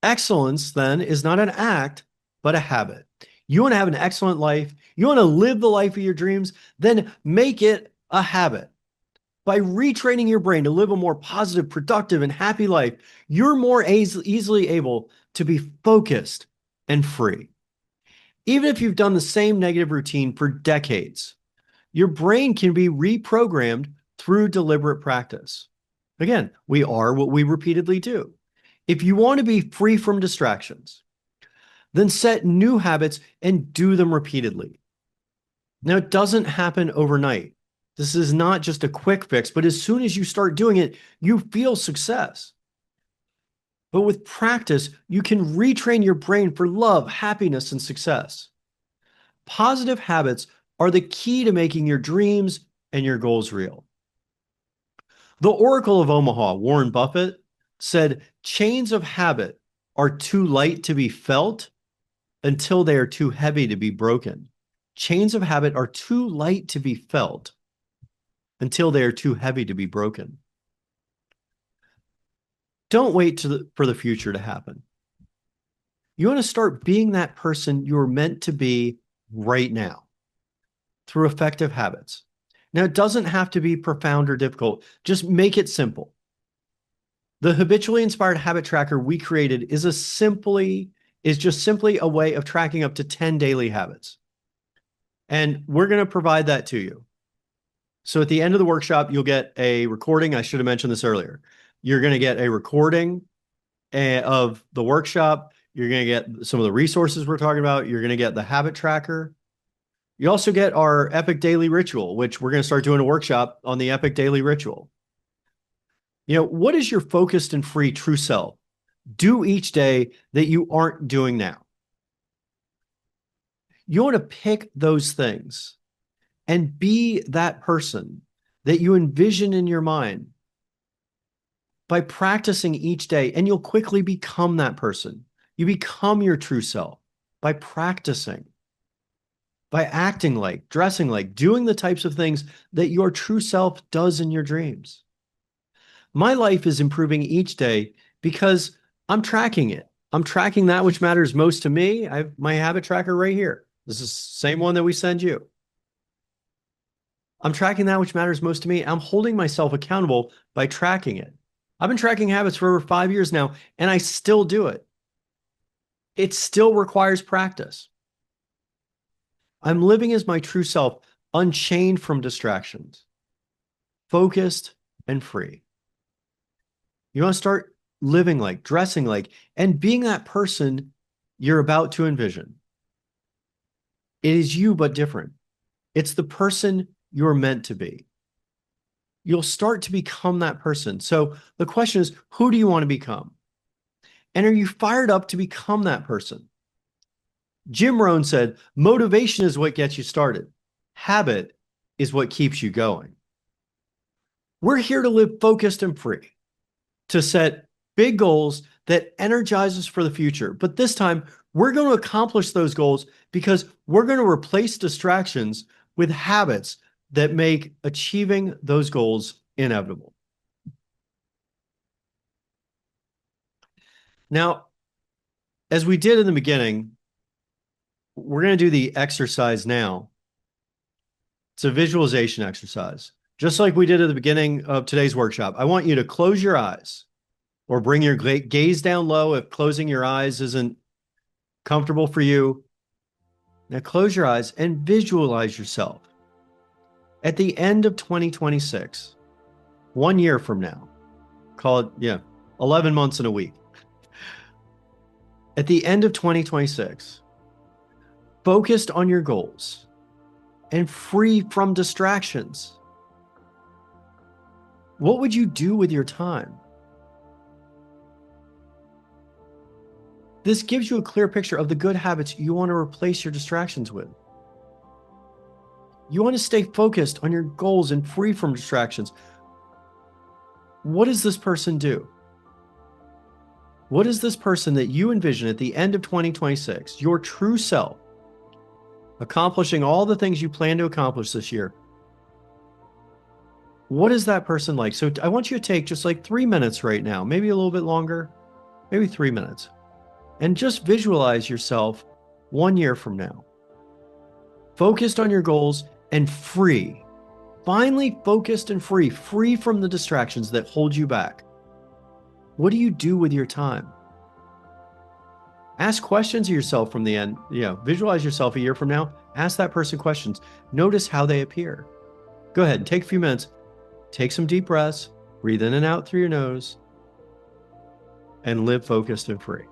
S1: Excellence, then, is not an act, but a habit. You want to have an excellent life, you want to live the life of your dreams, then make it a habit. By retraining your brain to live a more positive, productive, and happy life, you're more easily able to be focused and free. Even if you've done the same negative routine for decades, your brain can be reprogrammed through deliberate practice. Again, we are what we repeatedly do. If you want to be free from distractions, then set new habits and do them repeatedly. Now, it doesn't happen overnight. This is not just a quick fix, but as soon as you start doing it, you feel success. But with practice, you can retrain your brain for love, happiness, and success. Positive habits are the key to making your dreams and your goals real. The Oracle of Omaha, Warren Buffett, said chains of habit are too light to be felt until they are too heavy to be broken. Chains of habit are too light to be felt until they are too heavy to be broken. Don't wait for the future to happen. You want to start being that person you're meant to be right now through effective habits. Now, it doesn't have to be profound or difficult. Just make it simple. The habitually inspired habit tracker we created is just simply a way of tracking up to 10 daily habits. And we're going to provide that to you. So at the end of the workshop, you'll get a recording. I should have mentioned this earlier. You're going to get a recording of the workshop. You're going to get some of the resources we're talking about. You're going to get the habit tracker. You also get our epic daily ritual, which we're going to start doing a workshop on the epic daily ritual. What is your focused and free true self do each day that you aren't doing now? You want to pick those things and be that person that you envision in your mind by practicing each day, and you'll quickly become that person. You become your true self by practicing, by acting like, dressing like, doing the types of things that your true self does in your dreams. My life is improving each day because I'm tracking it. I'm tracking that which matters most to me. I have my habit tracker right here. This is the same one that we send you. I'm tracking that which matters most to me. I'm holding myself accountable by tracking it. I've been tracking habits for over 5 years now, and I still do it. It still requires practice. I'm living as my true self, unchained from distractions, focused and free. You want to start living like, dressing like, and being that person you're about to envision. It is you, but different. It's the person you're meant to be. You'll start to become that person. So the question is, who do you want to become? And are you fired up to become that person? Jim Rohn said, motivation is what gets you started. Habit is what keeps you going. We're here to live focused and free, to set big goals that energize us for the future. But this time, we're going to accomplish those goals because we're going to replace distractions with habits that make achieving those goals inevitable. Now, as we did in the beginning, we're going to do the exercise now. It's a visualization exercise. Just like we did at the beginning of today's workshop, I want you to close your eyes or bring your gaze down low if closing your eyes isn't comfortable for you. Now close your eyes and visualize yourself at the end of 2026, 1 year from now. Call it, 11 months and a week. At the end of 2026, focused on your goals and free from distractions. What would you do with your time? This gives you a clear picture of the good habits you want to replace your distractions with. You want to stay focused on your goals and free from distractions. What does this person do? What is this person that you envision at the end of 2026, your true self, accomplishing all the things you plan to accomplish this year? What is that person like? So I want you to take just like 3 minutes right now, maybe a little bit longer, maybe 3 minutes, and just visualize yourself 1 year from now, focused on your goals and free, finally focused and free, free from the distractions that hold you back. What do you do with your time? Ask questions of yourself from the end. Visualize yourself a year from now. Ask that person questions. Notice how they appear. Go ahead and take a few minutes. Take some deep breaths. Breathe in and out through your nose. And live focused and free.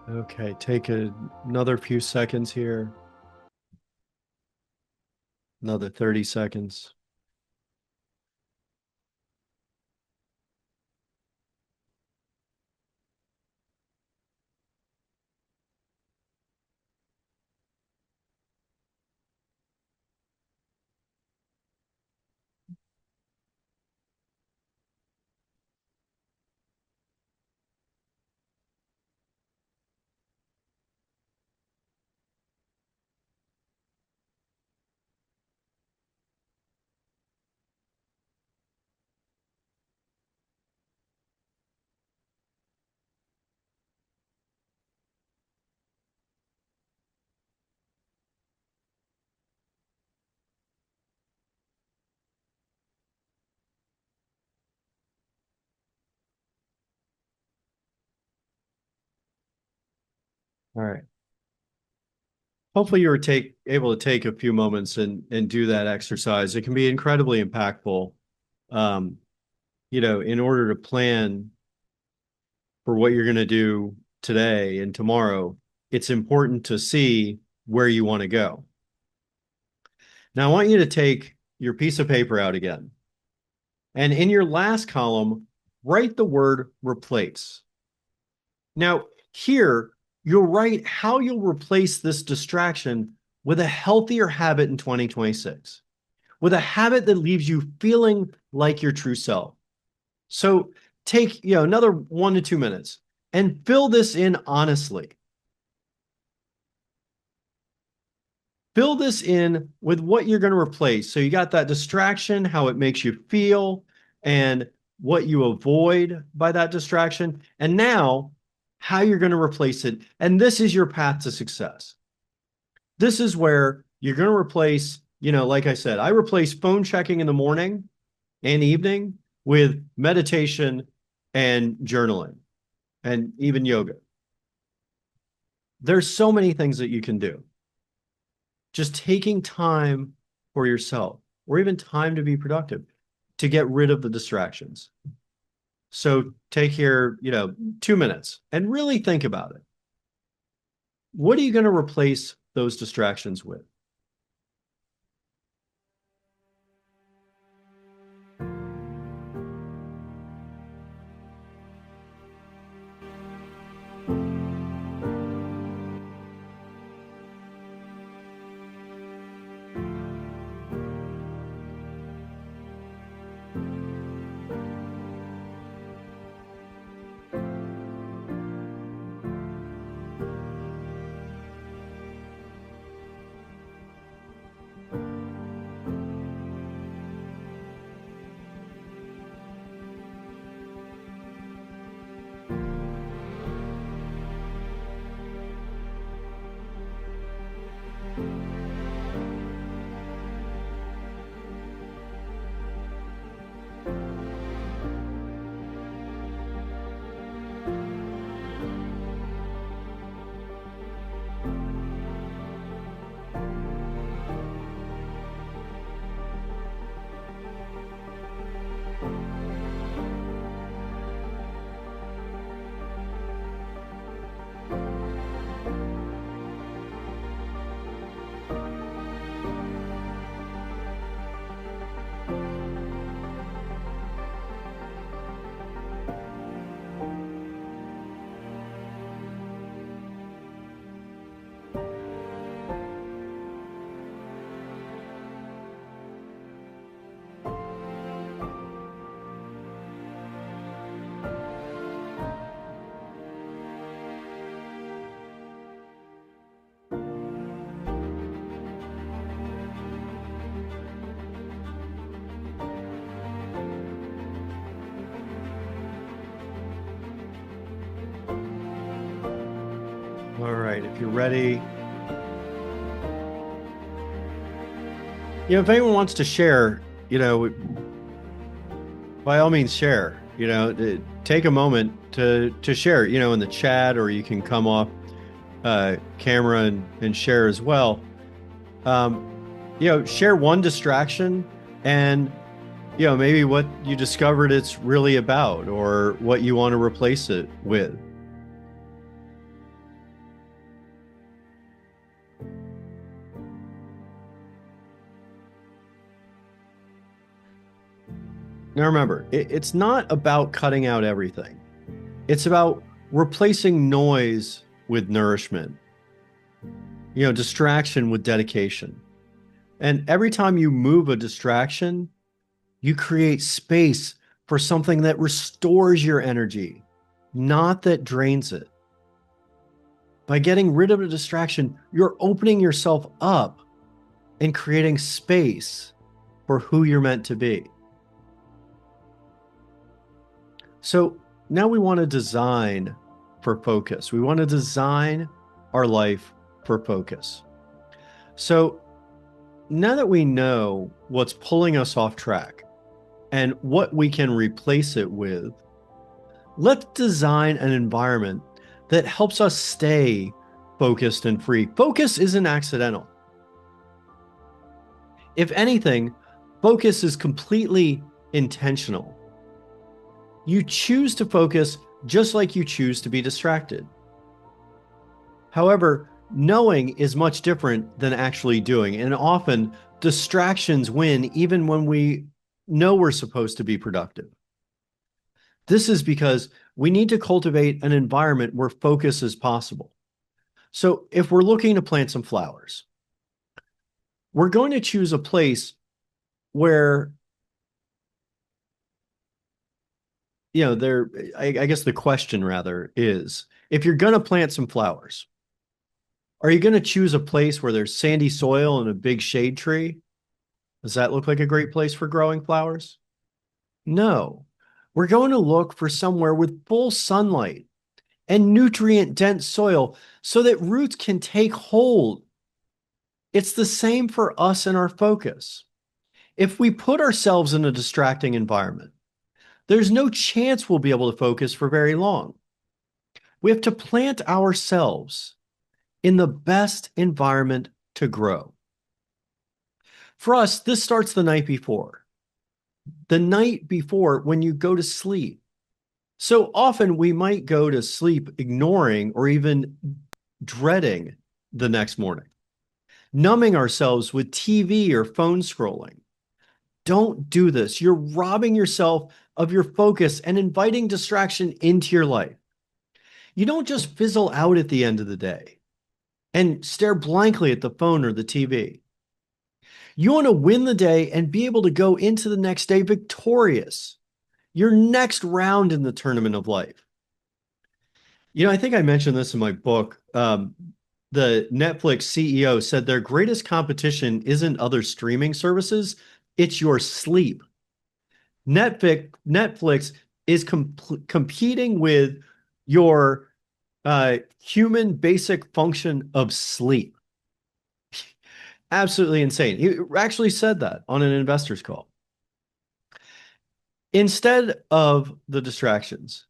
S1: Okay, take another few seconds here. Another 30 seconds. All right. Hopefully you were able to take a few moments and do that exercise. It can be incredibly impactful. Um, in order to plan for what you're going to do today and tomorrow, it's important to see where you want to go. Now, I want you to take your piece of paper out again. And in your last column, write the word replace. Now, here, you'll write how you'll replace this distraction with a healthier habit in 2026, with a habit that leaves you feeling like your true self. So take, another 1 to 2 minutes and fill this in honestly. Fill this in with what you're going to replace. So you got that distraction, how it makes you feel, and what you avoid by that distraction. And now, how you're going to replace it. And this is your path to success. This is where you're going to replace, like I said, I replace phone checking in the morning and evening with meditation and journaling and even yoga. There's so many things that you can do. Just taking time for yourself or even time to be productive to get rid of the distractions. So take here, 2 minutes and really think about it. What are you going to replace those distractions with? All right, if you're ready, if anyone wants to share, by all means share, take a moment to share, in the chat, or you can come off camera and share as well. Share one distraction and, maybe what you discovered it's really about or what you want to replace it with. Now remember, it's not about cutting out everything. It's about replacing noise with nourishment, distraction with dedication. And every time you move a distraction, you create space for something that restores your energy, not that drains it. By getting rid of a distraction, you're opening yourself up and creating space for who you're meant to be. So now we want to design for focus. We want to design our life for focus. So now that we know what's pulling us off track and what we can replace it with, let's design an environment that helps us stay focused and free. Focus isn't accidental. If anything, focus is completely intentional. You choose to focus just like you choose to be distracted. However, knowing is much different than actually doing, and often distractions win even when we know we're supposed to be productive. This is because we need to cultivate an environment where focus is possible. So if we're looking to plant some flowers, we're going to choose a place where, I guess the question rather is, if you're going to plant some flowers, are you going to choose a place where there's sandy soil and a big shade tree? Does that look like a great place for growing flowers? No. We're going to look for somewhere with full sunlight and nutrient-dense soil so that roots can take hold. It's the same for us and our focus. If we put ourselves in a distracting environment, there's no chance we'll be able to focus for very long. We have to plant ourselves in the best environment to grow. For us, this starts the night before. The night before when you go to sleep. So often we might go to sleep ignoring or even dreading the next morning, numbing ourselves with TV or phone scrolling. Don't do this. You're robbing yourself of your focus and inviting distraction into your life. You don't just fizzle out at the end of the day and stare blankly at the phone or the TV. You want to win the day and be able to go into the next day victorious, your next round in the tournament of life. I think I mentioned this in my book. The Netflix CEO said their greatest competition isn't other streaming services, it's your sleep. Netflix is competing with your human basic function of sleep. Absolutely insane. He actually said that on an investor's call. Instead of the distractions,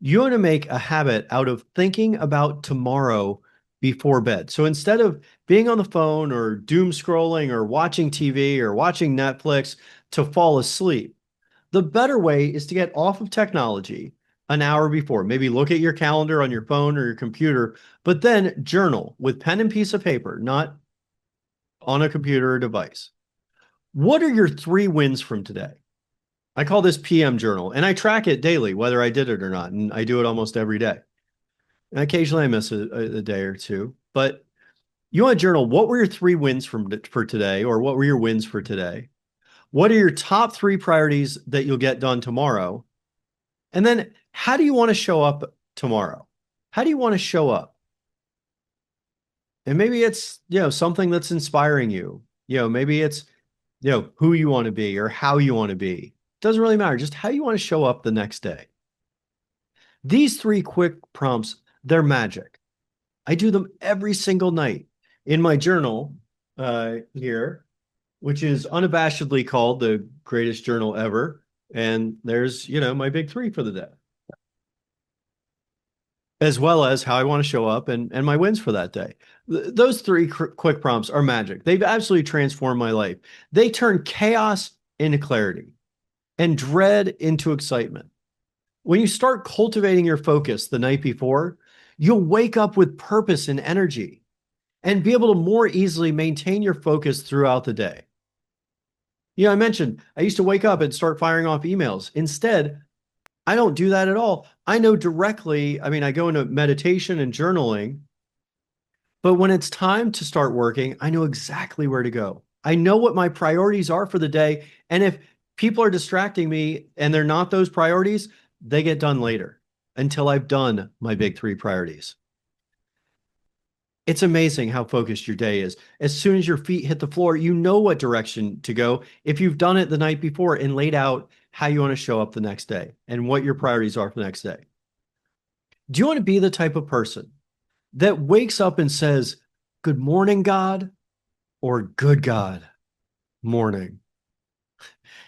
S1: you want to make a habit out of thinking about tomorrow before bed. So instead of being on the phone or doom scrolling or watching TV or watching Netflix to fall asleep, the better way is to get off of technology an hour before. Maybe look at your calendar on your phone or your computer, but then journal with pen and piece of paper, not on a computer or device. What are your 3 wins from today? I call this PM journal, and I track it daily, whether I did it or not, and I do it almost every day. And occasionally I miss a day or two, but you want to journal, what were your 3 wins for today, or what were your wins for today? What are your top 3 priorities that you'll get done tomorrow? And then how do you want to show up tomorrow? How do you want to show up? And maybe it's, something that's inspiring you. Maybe it's, who you want to be or how you want to be. Doesn't really matter. Just how you want to show up the next day. These 3 quick prompts, they're magic. I do them every single night in my journal here, which is unabashedly called the greatest journal ever. And there's, my big 3 for the day, as well as how I want to show up and my wins for that day. Those 3 quick prompts are magic. They've absolutely transformed my life. They turn chaos into clarity and dread into excitement. When you start cultivating your focus the night before, you'll wake up with purpose and energy and be able to more easily maintain your focus throughout the day. I mentioned I used to wake up and start firing off emails. Instead, I don't do that at all. I know directly, I mean, I go into meditation and journaling, but when it's time to start working, I know exactly where to go. I know what my priorities are for the day. And if people are distracting me and they're not those priorities, they get done later until I've done my big three priorities. It's amazing how focused your day is. As soon as your feet hit the floor, you know what direction to go if you've done it the night before and laid out how you want to show up the next day and what your priorities are for the next day. Do you want to be the type of person that wakes up and says, "Good morning, God," or "Good God, morning"?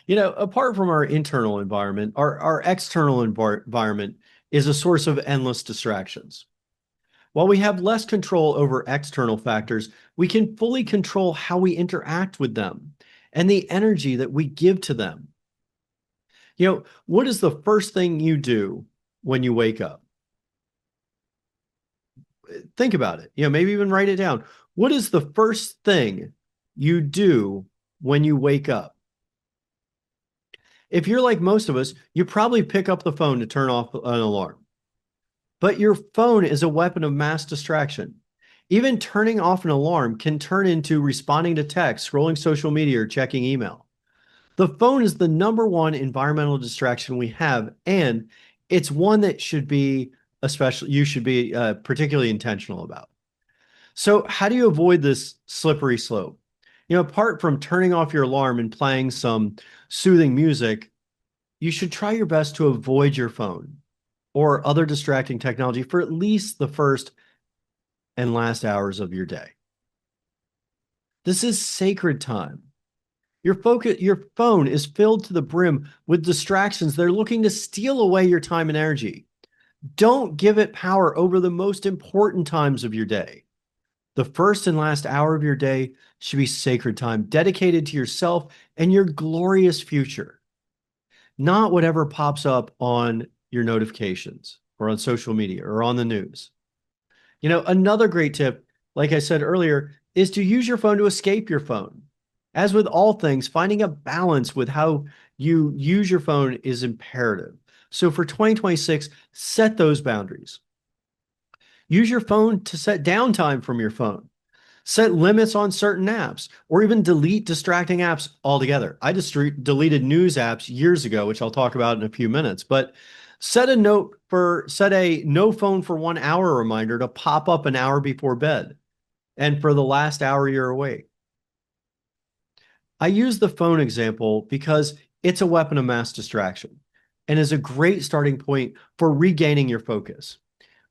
S1: Apart from our internal environment, our external environment is a source of endless distractions. While we have less control over external factors, we can fully control how we interact with them and the energy that we give to them. What is the first thing you do when you wake up? Think about it. Maybe even write it down. What is the first thing you do when you wake up? If you're like most of us, you probably pick up the phone to turn off an alarm. But your phone is a weapon of mass distraction. Even turning off an alarm can turn into responding to text, scrolling social media, or checking email. The phone is the number one environmental distraction we have, and it's one that you should be particularly intentional about. So, how do you avoid this slippery slope? Apart from turning off your alarm and playing some soothing music, you should try your best to avoid your phone or other distracting technology for at least the first and last hours of your day. This is sacred time. Your phone is filled to the brim with distractions. They're looking to steal away your time and energy. Don't give it power over the most important times of your day. The first and last hour of your day should be sacred time dedicated to yourself and your glorious future, not whatever pops up on your notifications or on social media or on the news. Another great tip, like I said earlier, is to use your phone to escape your phone. As with all things, finding a balance with how you use your phone is imperative. So for 2026, set those boundaries. Use your phone to set downtime from your phone. Set limits on certain apps, or even delete distracting apps altogether. I just deleted news apps years ago, which I'll talk about in a few minutes, but set a no phone for 1 hour reminder to pop up an hour before bed and for the last hour you're awake. I use the phone example because it's a weapon of mass distraction and is a great starting point for regaining your focus.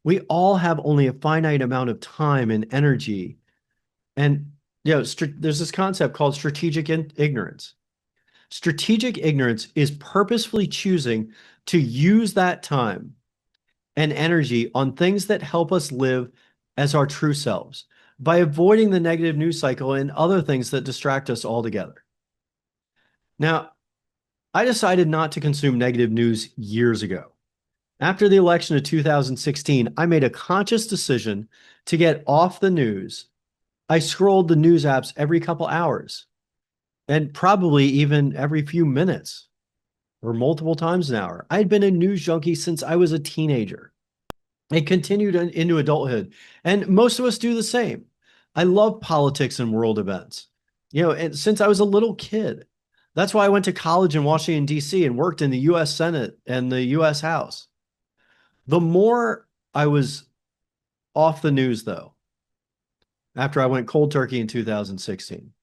S1: We all have only a finite amount of time and energy. And there's this concept called strategic ignorance. Strategic ignorance is purposefully choosing to use that time and energy on things that help us live as our true selves by avoiding the negative news cycle and other things that distract us altogether. Now, I decided not to consume negative news years ago. After the election of 2016, I made a conscious decision to get off the news. I scrolled the news apps every couple hours and probably even every few minutes or multiple times an hour. I had been a news junkie since I was a teenager. It continued into adulthood, and most of us do the same. I love politics and world events, and since I was a little kid. That's why I went to college in Washington, D.C. and worked in the U.S. Senate and the U.S. House. The more I was off the news, though, after I went cold turkey in 2016,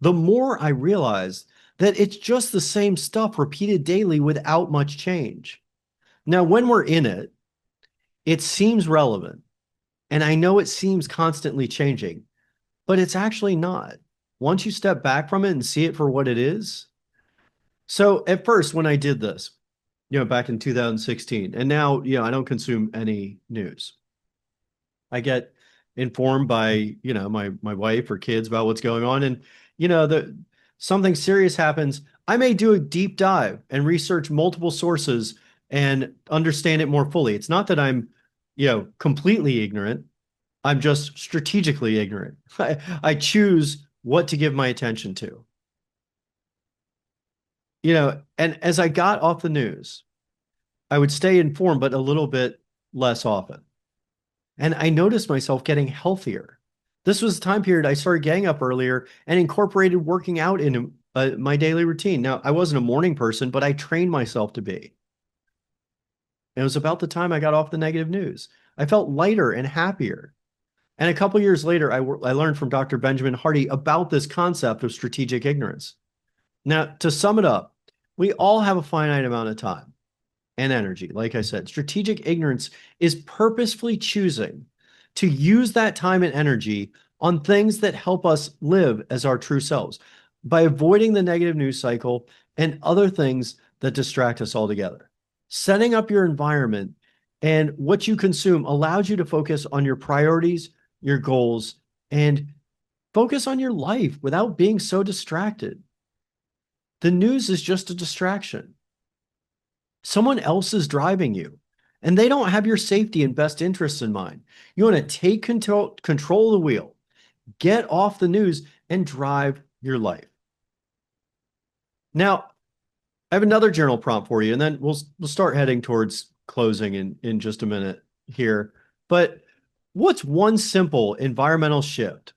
S1: the more I realized that it's just the same stuff repeated daily without much change. Now, when we're in it, it seems relevant. And I know it seems constantly changing, but it's actually not. Once you step back from it and see it for what it is. So at first, when I did this, back in 2016, and now, I don't consume any news. I get informed by, my wife or kids about what's going on. And, something serious happens. I may do a deep dive and research multiple sources and understand it more fully. It's not that I'm, completely ignorant. I'm just strategically ignorant. I choose what to give my attention to. And as I got off the news, I would stay informed, but a little bit less often. And I noticed myself getting healthier. This was the time period I started getting up earlier and incorporated working out into my daily routine. Now, I wasn't a morning person, but I trained myself to be. And it was about the time I got off the negative news. I felt lighter and happier. And a couple years later, I learned from Dr. Benjamin Hardy about this concept of strategic ignorance. Now, to sum it up, we all have a finite amount of time and energy. Like I said, strategic ignorance is purposefully choosing to use that time and energy on things that help us live as our true selves by avoiding the negative news cycle and other things that distract us altogether. Setting up your environment and what you consume allows you to focus on your priorities, your goals, and focus on your life without being so distracted. The news is just a distraction. Someone else is driving you, and they don't have your safety and best interests in mind. You want to take control of the wheel, get off the news, and drive your life. Now, I have another journal prompt for you, and then we'll start heading towards closing in just a minute here. But what's one simple environmental shift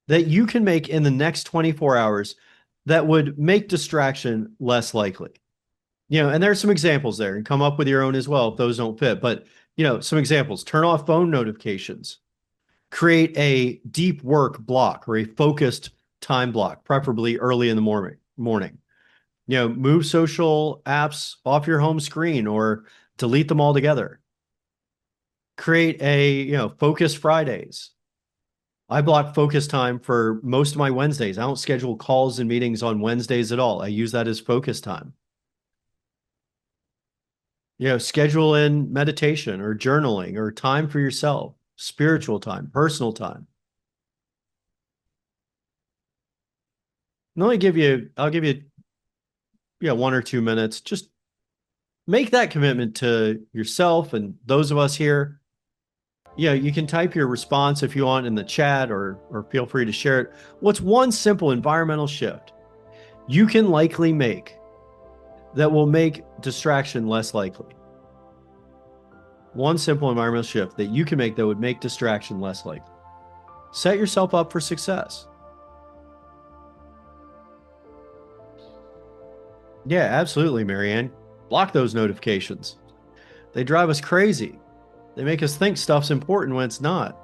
S1: that you can make in the next 24 hours that would make distraction less likely? And there's some examples there, and come up with your own as well if those don't fit. But, some examples: turn off phone notifications, create a deep work block or a focused time block, preferably early in the morning. Move social apps off your home screen or delete them altogether. Create focus Fridays. I block focus time for most of my Wednesdays. I don't schedule calls and meetings on Wednesdays at all. I use that as focus time. Schedule in meditation or journaling or time for yourself, spiritual time, personal time. And I'll give you, 1 or 2 minutes. Just make that commitment to yourself and those of us here. You can type your response if you want in the chat or feel free to share it. What's one simple environmental shift you can likely make that will make distraction less likely? One simple environmental shift that you can make that would make distraction less likely. Set yourself up for success. Yeah, absolutely, Marianne. Block those notifications. They drive us crazy. They make us think stuff's important when it's not.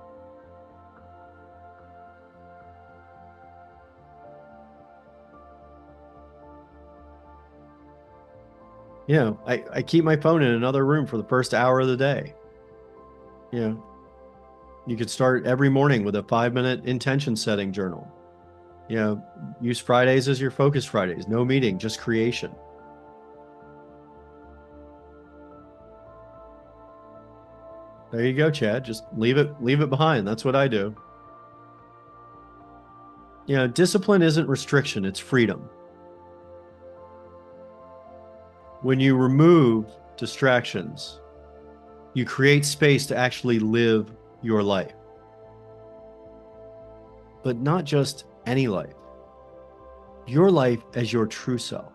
S1: I keep my phone in another room for the first hour of the day. You could start every morning with a 5-minute intention setting journal. Use Fridays as your focus Fridays. No meeting, just creation. There you go, Chad. Just leave it behind. That's what I do. Discipline isn't restriction, it's freedom. When you remove distractions, you create space to actually live your life. But not just any life. Your life as your true self.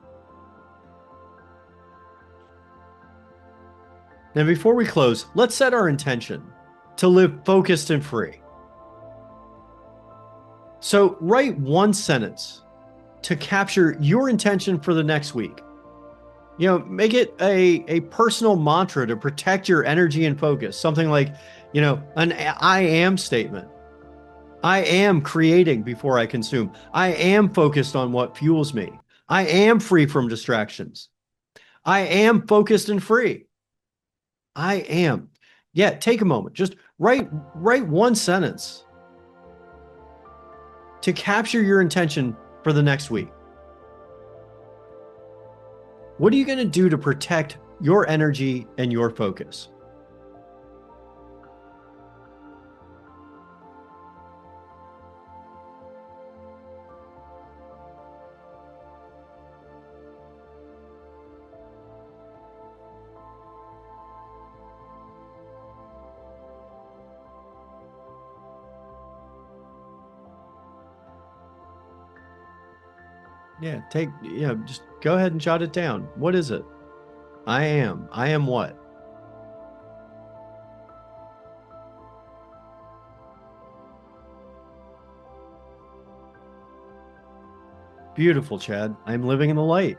S1: Now, before we close, let's set our intention to live focused and free. So write one sentence to capture your intention for the next week. Make it a personal mantra to protect your energy and focus. Something like, an I am statement. I am creating before I consume. I am focused on what fuels me. I am free from distractions. I am focused and free. I am. Yeah, take a moment. Just write one sentence to capture your intention for the next week. What are you going to do to protect your energy and your focus? Yeah, just go ahead and jot it down. What is it? I am. I am what? Beautiful, Chad. I'm living in the light,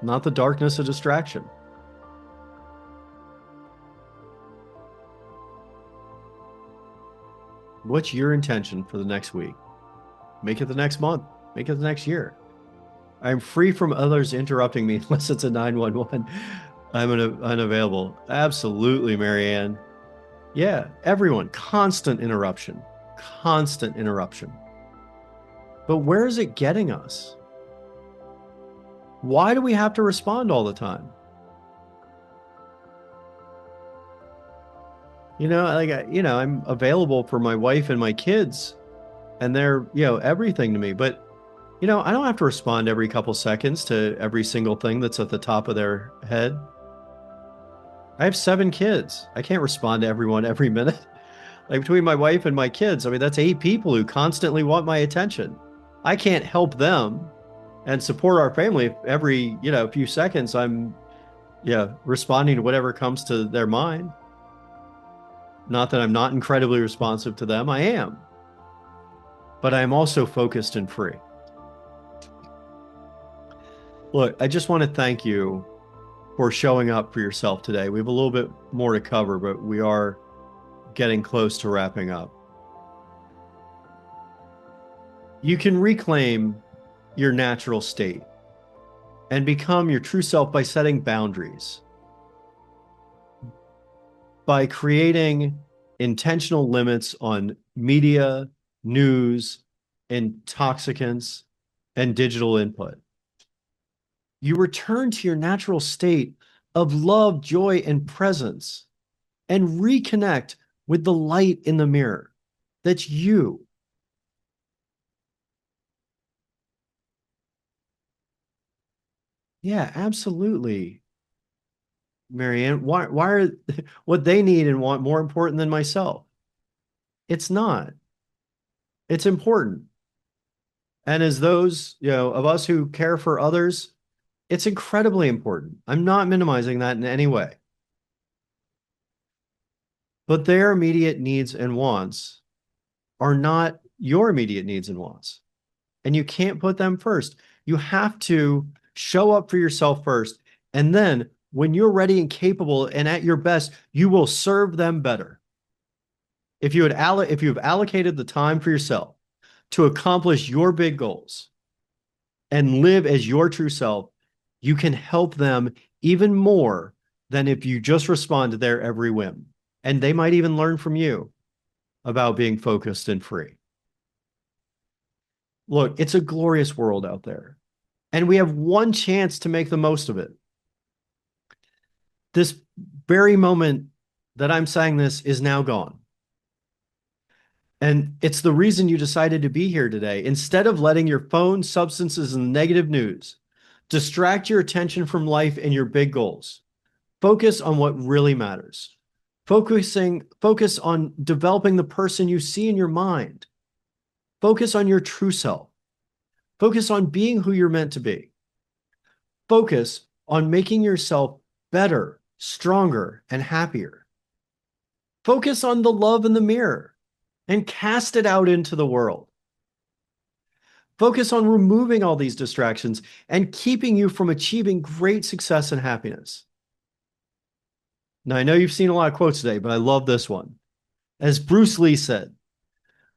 S1: not the darkness of distraction. What's your intention for the next week? Make it the next month. Make it the next year. I'm free from others interrupting me unless it's a 911. I'm unavailable. Absolutely, Marianne. Yeah, everyone, constant interruption. Constant interruption. But where is it getting us? Why do we have to respond all the time? I'm available for my wife and my kids, and they're, everything to me. But, I don't have to respond every couple seconds to every single thing that's at the top of their head. I have 7 kids. I can't respond to everyone every minute. Like between my wife and my kids, I mean, that's 8 people who constantly want my attention. I can't help them and support our family if every, few seconds I'm, responding to whatever comes to their mind. Not that I'm not incredibly responsive to them, I am. But I am also focused and free. Look, I just want to thank you for showing up for yourself today. We have a little bit more to cover, but we are getting close to wrapping up. You can reclaim your natural state and become your true self by setting boundaries, by creating intentional limits on media, news, intoxicants, and digital input. You return to your natural state of love, joy, and presence, and reconnect with the light in the mirror. That's you. Yeah, absolutely. Marianne, why are what they need and want more important than myself? It's not. It's important. And as those, of us who care for others, it's incredibly important. I'm not minimizing that in any way. But their immediate needs and wants are not your immediate needs and wants. And you can't put them first. You have to show up for yourself first. And then when you're ready and capable and at your best, you will serve them better. If you've allocated the time for yourself to accomplish your big goals and live as your true self, you can help them even more than if you just respond to their every whim. And they might even learn from you about being focused and free. Look, it's a glorious world out there, and we have one chance to make the most of it. This very moment that I'm saying this is now gone. And it's the reason you decided to be here today. Instead of letting your phone, substances, and negative news distract your attention from life and your big goals, focus on what really matters. Focus on developing the person you see in your mind. Focus on your true self. Focus on being who you're meant to be. Focus on making yourself better, stronger, and happier. Focus on the love in the mirror and cast it out into the world. Focus on removing all these distractions and keeping you from achieving great success and happiness. Now, I know you've seen a lot of quotes today, but I love this one. As Bruce Lee said,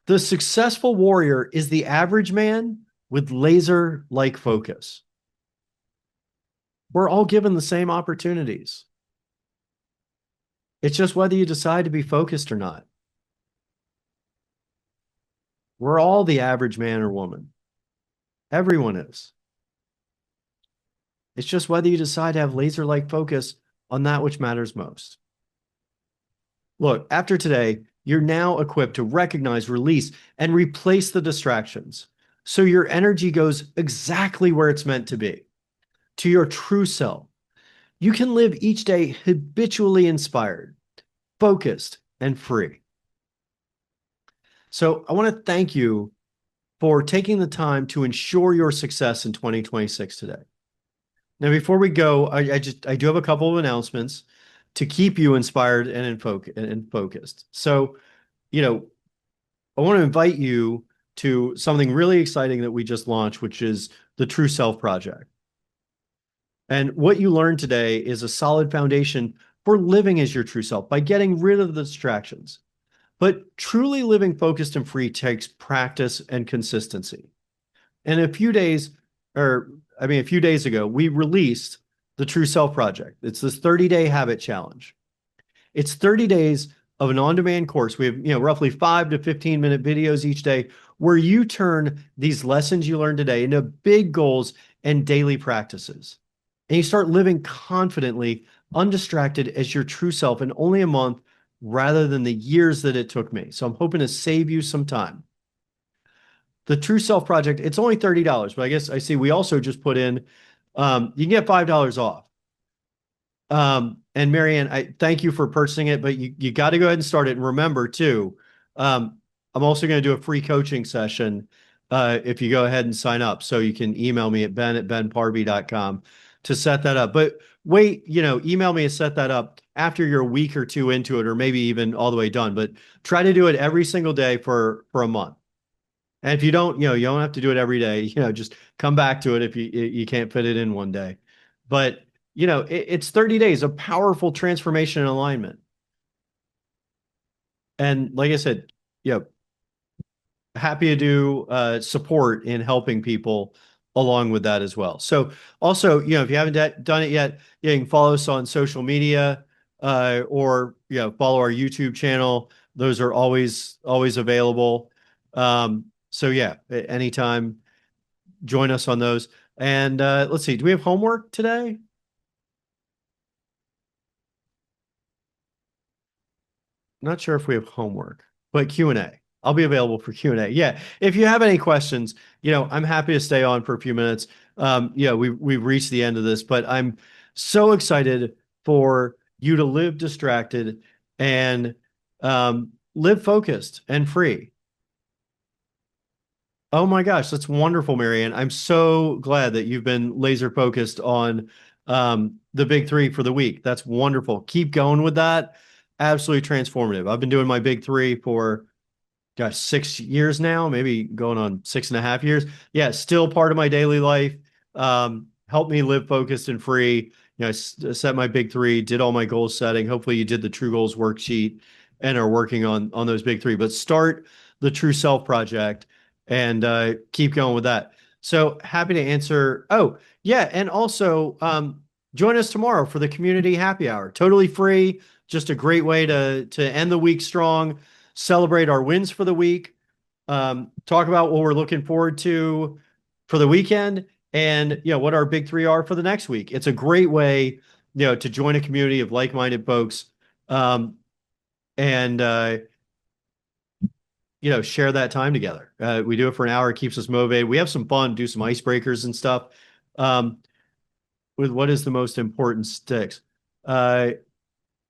S1: the successful warrior is the average man with laser-like focus. We're all given the same opportunities. It's just whether you decide to be focused or not. We're all the average man or woman. Everyone is. It's just whether you decide to have laser-like focus on that which matters most. Look, after today, you're now equipped to recognize, release, and replace the distractions so your energy goes exactly where it's meant to be, to your true self. You can live each day habitually inspired, focused, and free. So I want to thank you for taking the time to ensure your success in 2026 today. Now, before we go, I do have a couple of announcements to keep you inspired and focused. So, you know, I want to invite you to something really exciting that we just launched, which is the True Self Project. And what you learned today is a solid foundation for living as your true self by getting rid of the distractions. But truly living focused and free takes practice and consistency. And a few days ago, we released the True Self Project. It's this 30-day habit challenge. It's 30 days of an on-demand course. We have, roughly 5 to 15 minute videos each day where you turn these lessons you learned today into big goals and daily practices. And you start living confidently, undistracted as your true self in only a month rather than the years that it took me. So I'm hoping to save you some time. The True Self Project, it's only $30, but I guess I see we also just put in, you can get $5 off. And Marianne, I thank you for purchasing it, but you got to go ahead and start it. And remember too, I'm also going to do a free coaching session if you go ahead and sign up. So you can email me at ben@benparvey.com to set that up. But wait, email me and set that up after you're a week or two into it, or maybe even all the way done. But try to do it every single day for a month. And if you don't, you don't have to do it every day. Just come back to it if you can't fit it in one day. But it's 30 days of powerful transformation and alignment. And like I said, happy to do support in helping people along with that as well. So also, if you haven't done it yet, you can follow us on social media or follow our YouTube channel. Those are always available. So yeah, anytime, join us on those. And let's see, do we have homework today? Not sure if we have homework, but Q&A. I'll be available for Q&A. Yeah, if you have any questions, I'm happy to stay on for a few minutes. We've reached the end of this, but I'm so excited for you to live distracted and live focused and free. Oh my gosh, that's wonderful, Marianne. I'm so glad that you've been laser focused on the big three for the week. That's wonderful. Keep going with that. Absolutely transformative. I've been doing my big three for, gosh, 6 years now, maybe going on 6.5 years. Yeah, still part of my daily life. Help me live focused and free. I set my big three, did all my goal setting. Hopefully you did the True Goals worksheet and are working on those big three. But start the True Self Project and keep going with that. So happy to answer. Oh, yeah. And also join us tomorrow for the community happy hour. Totally free. Just a great way to end the week strong, celebrate our wins for the week, talk about what we're looking forward to for the weekend, and what our big three are for the next week. It's a great way to join a community of like-minded folks and share that time together. We do it for an hour. It keeps us motivated. We have some fun, do some icebreakers and stuff with what is the most important sticks.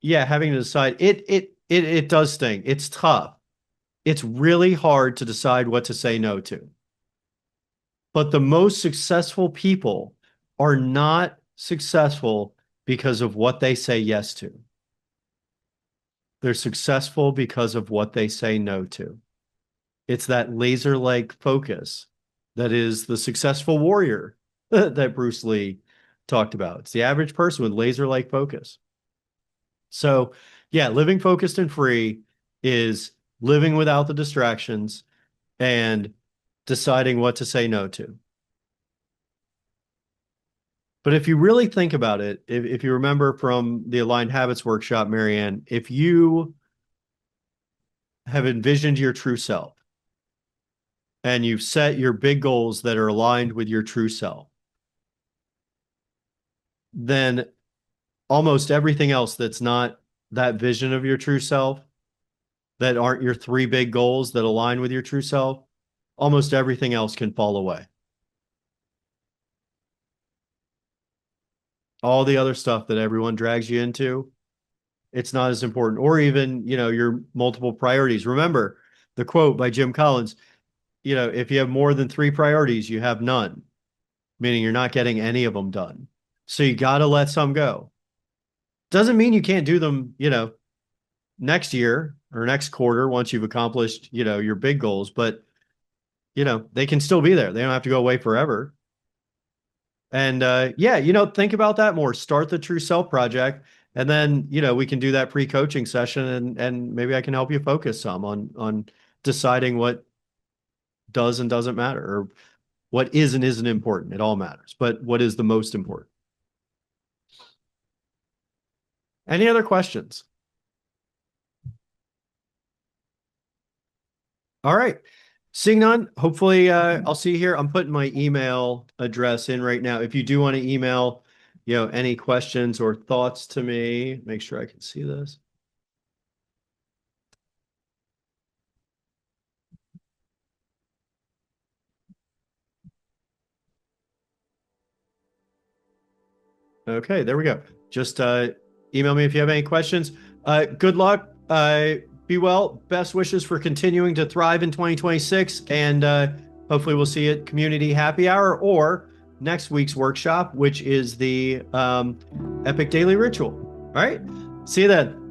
S1: Yeah, having to decide, it does sting. It's tough. It's really hard to decide what to say no to. But the most successful people are not successful because of what they say yes to. They're successful because of what they say no to. It's that laser-like focus that is the successful warrior that Bruce Lee talked about. It's the average person with laser-like focus. So yeah, living focused and free is living without the distractions and deciding what to say no to. But if you really think about it, if you remember from the Aligned Habits workshop, Marianne, if you have envisioned your true self and you've set your big goals that are aligned with your true self, then almost everything else that's not that vision of your true self, that aren't your three big goals that align with your true self, almost everything else can fall away. All the other stuff that everyone drags you into, it's not as important. Or even, your multiple priorities. Remember the quote by Jim Collins, if you have more than three priorities, you have none, meaning you're not getting any of them done. So you got to let some go. Doesn't mean you can't do them, next year or next quarter once you've accomplished, your big goals, but they can still be there. They don't have to go away forever. And yeah, think about that more. Start the True Self project, and then we can do that pre-coaching session, and maybe I can help you focus some on deciding what does and doesn't matter, or what is and isn't important. It all matters, but what is the most important? Any other questions? All right. Seeing none, hopefully I'll see you here. I'm putting my email address in right now. If you do want to email, any questions or thoughts to me, make sure I can see this. Okay, there we go. Just email me if you have any questions. Good luck. Be well. Best wishes for continuing to thrive in 2026. And hopefully we'll see you at Community Happy Hour or next week's workshop, which is the Epic Daily Ritual. All right. See you then.